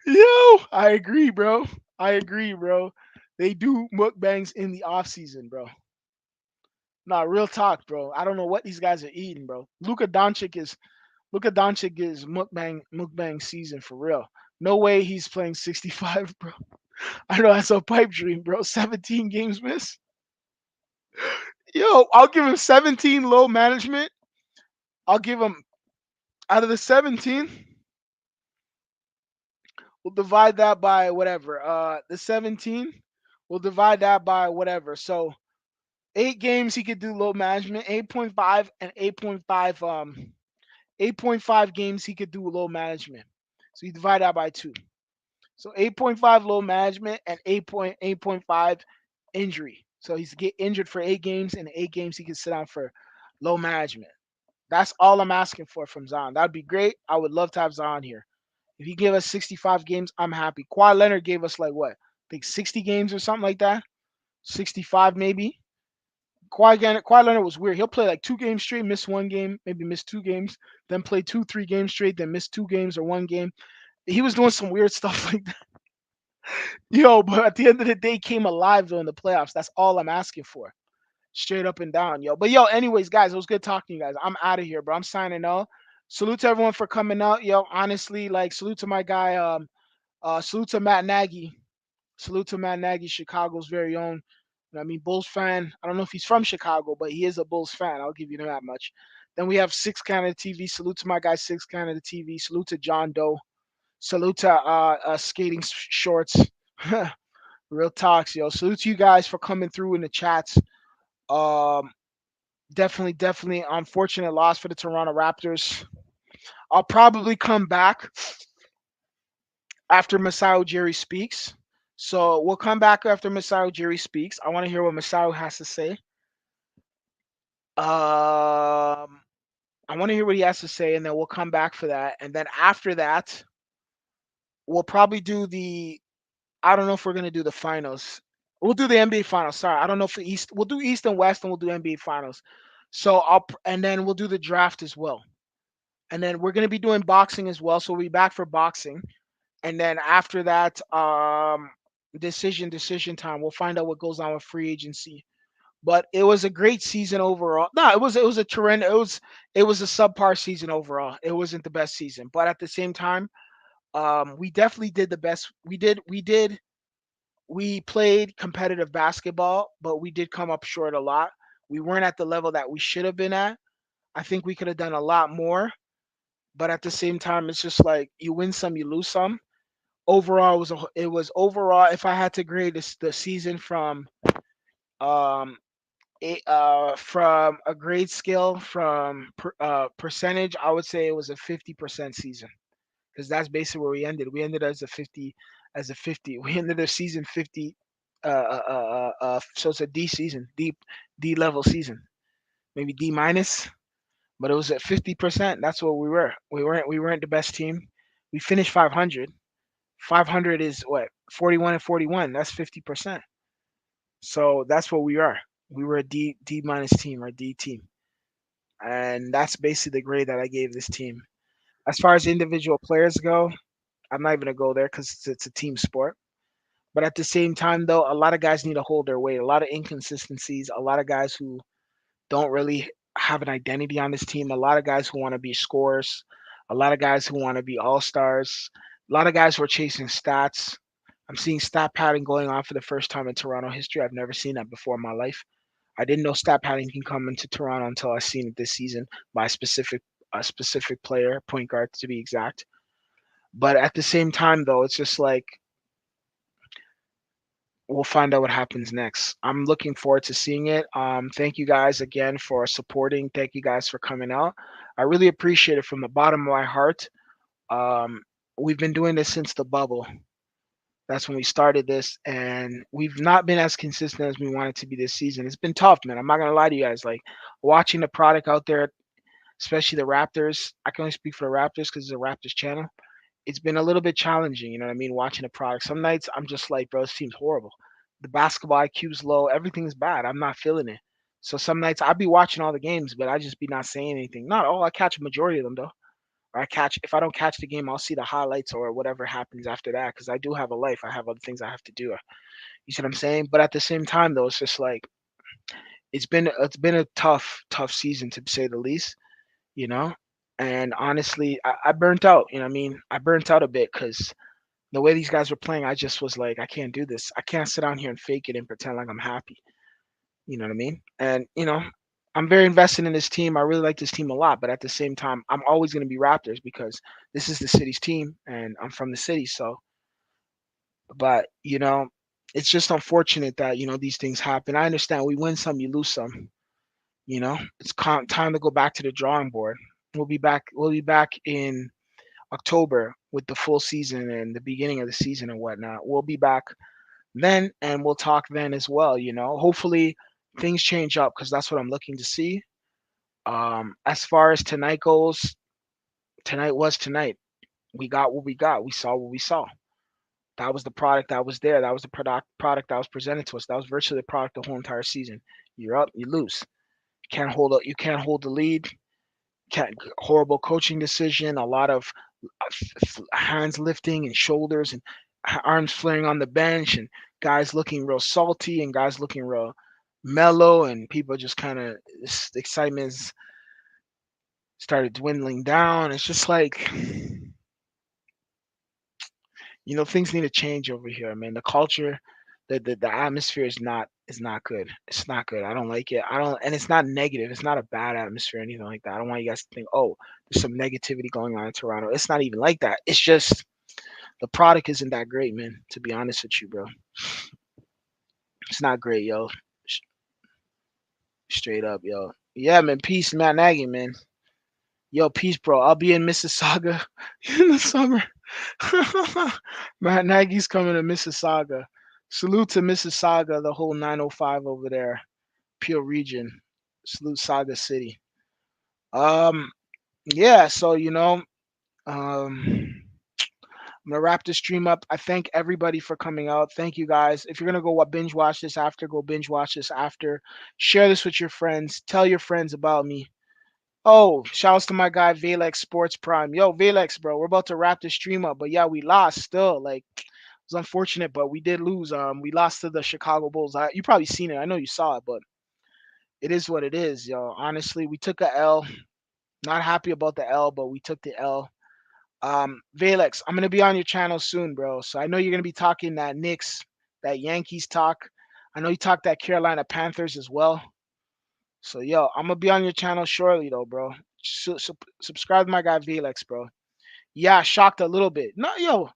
Speaker 1: Yo, I agree, bro. I agree, bro. They do mukbangs in the off season, bro. Nah, real talk, bro. I don't know what these guys are eating, bro. Luka Doncic is mukbang season for real. No way he's playing 65, bro. I know that's a pipe dream, bro. 17 games missed. Yo, I'll give him 17 low management. I'll give him out of the 17. We'll divide that by whatever. The 17. We'll divide that by whatever. So 8 games he could do low management. 8.5 and 8.5. 8.5 games he could do low management. So you divide that by two. So 8.5 low management and 8.5 injury. So he's get injured for 8 games, and 8 games he can sit down for low management. That's all I'm asking for from Zion. That'd be great. I would love to have Zion here. If he gave us 65 games, I'm happy. Kawhi Leonard gave us like what? I think 60 games or something like that. 65 maybe. Kawhi Leonard was weird. He'll play like 2 games straight, miss 1 game, maybe miss 2 games, then play 2, 3 games straight, then miss 2 games or 1 game. He was doing some weird stuff like that. Yo, but at the end of the day, came alive during the playoffs. That's all I'm asking for. Straight up and down, yo. But yo, anyways, guys, it was good talking to you guys. I'm out of here, bro. I'm signing out. Salute to everyone for coming out, yo. Honestly, like salute to my guy, salute to Matt Nagy. Salute to Matt Nagy, Chicago's very own. I mean, Bulls fan. I don't know if he's from Chicago, but he is a Bulls fan. I'll give you that much. Then we have Six Canada TV. Salute to my guy, Six Canada TV. Salute to John Doe. Salute to Skating Shorts. Real talks, yo. Salute to you guys for coming through in the chats. Um, definitely unfortunate loss for the Toronto Raptors. I'll probably come back after Masai Ujiri speaks. So we'll come back after Masai Ujiri speaks. I want to hear what Masai has to say. I want to hear what he has to say, and then we'll come back for that. And then after that, we'll probably do the. I don't know if we're gonna do the finals. We'll do the NBA finals. Sorry, I don't know if the East. We'll do East and West, and we'll do NBA finals. So and then we'll do the draft as well. And then we're gonna be doing boxing as well. So we'll be back for boxing. And then after that, decision time. We'll find out what goes on with free agency. But it was a great season overall. No, it was a tremendous. It was a subpar season overall. It wasn't the best season, but at the same time, we definitely did the best. We played competitive basketball, but we did come up short a lot. We weren't at the level that we should have been at. I think we could have done a lot more, but at the same time, it's just like you win some, you lose some. Overall, it was overall. If I had to grade the season um from a grade scale percentage, I would say it was a 50% season because that's basically where we ended. We ended as a 50, as a 50. We ended the season 50. So it's a D season, D level season, maybe D minus, but it was at 50%. That's what we were. We weren't the best team. We finished 500. 500 is what 41 and 41. That's 50%. So that's what we are. We were a D minus team or D team, and that's basically the grade that I gave this team. As far as individual players go, I'm not even gonna go there because it's a team sport. But at the same time, though, a lot of guys need to hold their weight. A lot of inconsistencies. A lot of guys who don't really have an identity on this team. A lot of guys who want to be scorers. A lot of guys who want to be all stars. A lot of guys who are chasing stats. I'm seeing stat padding going on for the first time in Toronto history. I've never seen that before in my life. I didn't know stat padding can come into Toronto until I seen it this season by a specific player, point guard to be exact. But at the same time, though, it's just like we'll find out what happens next. I'm looking forward to seeing it. Thank you guys again for supporting. Thank you guys for coming out. I really appreciate it from the bottom of my heart. Um, we've been doing this since the bubble. That's when we started this, and we've not been as consistent as we wanted to be this season. It's been tough, man. I'm not gonna lie to you guys. Like watching the product out there, especially the Raptors. I can only speak for the Raptors because it's a Raptors channel. It's been a little bit challenging, you know what I mean, watching the product. Some nights I'm just like, bro, this team's horrible. The basketball IQ's low, everything's bad. I'm not feeling it. So some nights I'll be watching all the games, but I just be not saying anything. Not all, I catch a majority of them though. Or I catch if I don't catch the game, I'll see the highlights or whatever happens after that. Because I do have a life. I have other things I have to do. You see what I'm saying? But at the same time though, it's just like it's been a tough season to say the least, you know? And honestly, I burnt out, you know what I mean? I burnt out a bit because the way these guys were playing, I just was like, I can't do this. I can't sit down here and fake it and pretend like I'm happy. You know what I mean? And I'm very invested in this team. I really like this team a lot, but at the same time, I'm always going to be Raptors because this is the city's team, and I'm from the city. So, but it's just unfortunate that these things happen. I understand we win some, you lose some. It's time to go back to the drawing board. We'll be back. We'll be back in October with the full season and the beginning of the season and whatnot. We'll be back then, and we'll talk then as well. Hopefully things change up because that's what I'm looking to see. As far as tonight goes, tonight was tonight. We got what we got. We saw what we saw. That was the product that was there. That was the product that was presented to us. That was virtually the product the whole entire season. You're up, you lose. You can't hold up. You can't hold the lead. Horrible coaching decision. A lot of hands lifting and shoulders and arms flaring on the bench, and guys looking real salty and guys looking real mellow, and people just kind of excitement started dwindling down. It's just like things need to change over here, man. The culture, the atmosphere is not good. It's not good. I don't like it. I don't, and it's not negative. It's not a bad atmosphere or anything like that. I don't want you guys to think, oh, there's some negativity going on in Toronto. It's not even like that. It's just the product isn't that great, man. To be honest with you, bro, it's not great, yo. Straight up, yo. Yeah, man. Peace, Matt Nagy, man. Yo, peace, bro. I'll be in Mississauga in the summer. Matt Nagy's coming to Mississauga. Salute to Mississauga, the whole 905 over there, Peel region. Salute Saga City. Um, yeah. So I'm gonna wrap this stream up. I thank everybody for coming out. Thank you guys. If you're gonna go binge watch this after, go binge watch this after. Share this with your friends. Tell your friends about me. Oh, shouts to my guy Valex Sports Prime. Yo, Valex, bro, we're about to wrap this stream up, but yeah, we lost still. Like, it was unfortunate, but we did lose. We lost to the Chicago Bulls. You probably seen it. I know you saw it, but it is what it is, yo. Honestly, we took a L. Not happy about the L, but we took the L. Valex, I'm gonna be on your channel soon, bro. So I know you're gonna be talking that Knicks, that Yankees talk. I know you talk that Carolina Panthers as well. So yo, I'm gonna be on your channel shortly though, bro. Subscribe to my guy Valex, bro. Yeah, shocked a little bit. No, yo,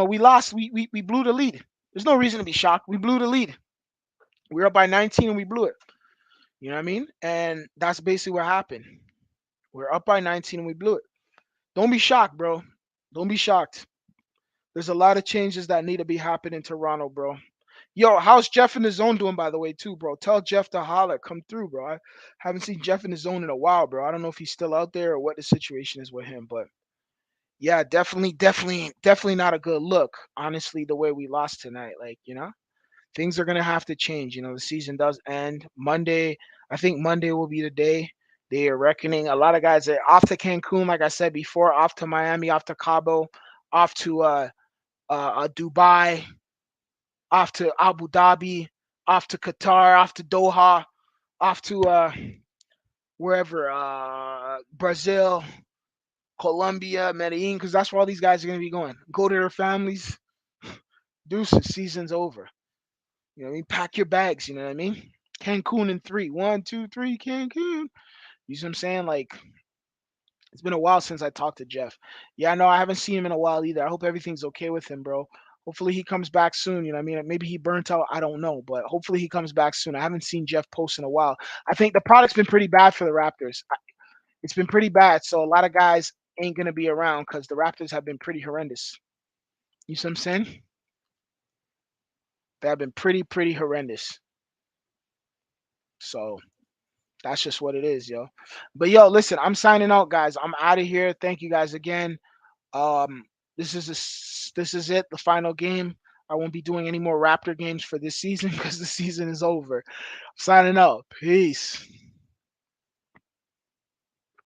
Speaker 1: we lost. We blew the lead. There's no reason to be shocked. We blew the lead. We were up by 19 and we blew it. You know what I mean? And that's basically what happened. We're up by 19 and we blew it. Don't be shocked, bro. Don't be shocked. There's a lot of changes that need to be happening in Toronto, bro. Yo, how's Jeff in the zone doing, by the way, too, bro? Tell Jeff to holler, come through, bro. I haven't seen Jeff in the zone in a while, bro. I don't know if he's still out there or what the situation is with him, but yeah, definitely not a good look. Honestly, the way we lost tonight, like things are gonna have to change. The season does end Monday. I think Monday will be the day they are reckoning. A lot of guys are off to Cancun, like I said before, off to Miami, off to Cabo, off to Dubai, off to Abu Dhabi, off to Qatar, off to Doha, off to wherever, Brazil, Colombia, Medellin, because that's where all these guys are going to be going. Go to their families. Deuces, season's over. You know what I mean? Pack your bags. You know what I mean? Cancun in 3. 1, 2, 3, Cancun. You see what I'm saying? Like, it's been a while since I talked to Jeff. Yeah, no, I haven't seen him in a while either. I hope everything's okay with him, bro. Hopefully he comes back soon. You know what I mean? Maybe he burnt out. I don't know. But hopefully he comes back soon. I haven't seen Jeff post in a while. I think the product's been pretty bad for the Raptors. It's been pretty bad. So a lot of guys ain't going to be around because the Raptors have been pretty horrendous. You see what I'm saying? They have been pretty horrendous. So that's just what it is, yo. But yo, listen, I'm signing out, guys. I'm out of here. Thank you guys again. Um, this is it, the final game. I won't be doing any more Raptor games for this season because the season is over. I'm signing out. Peace.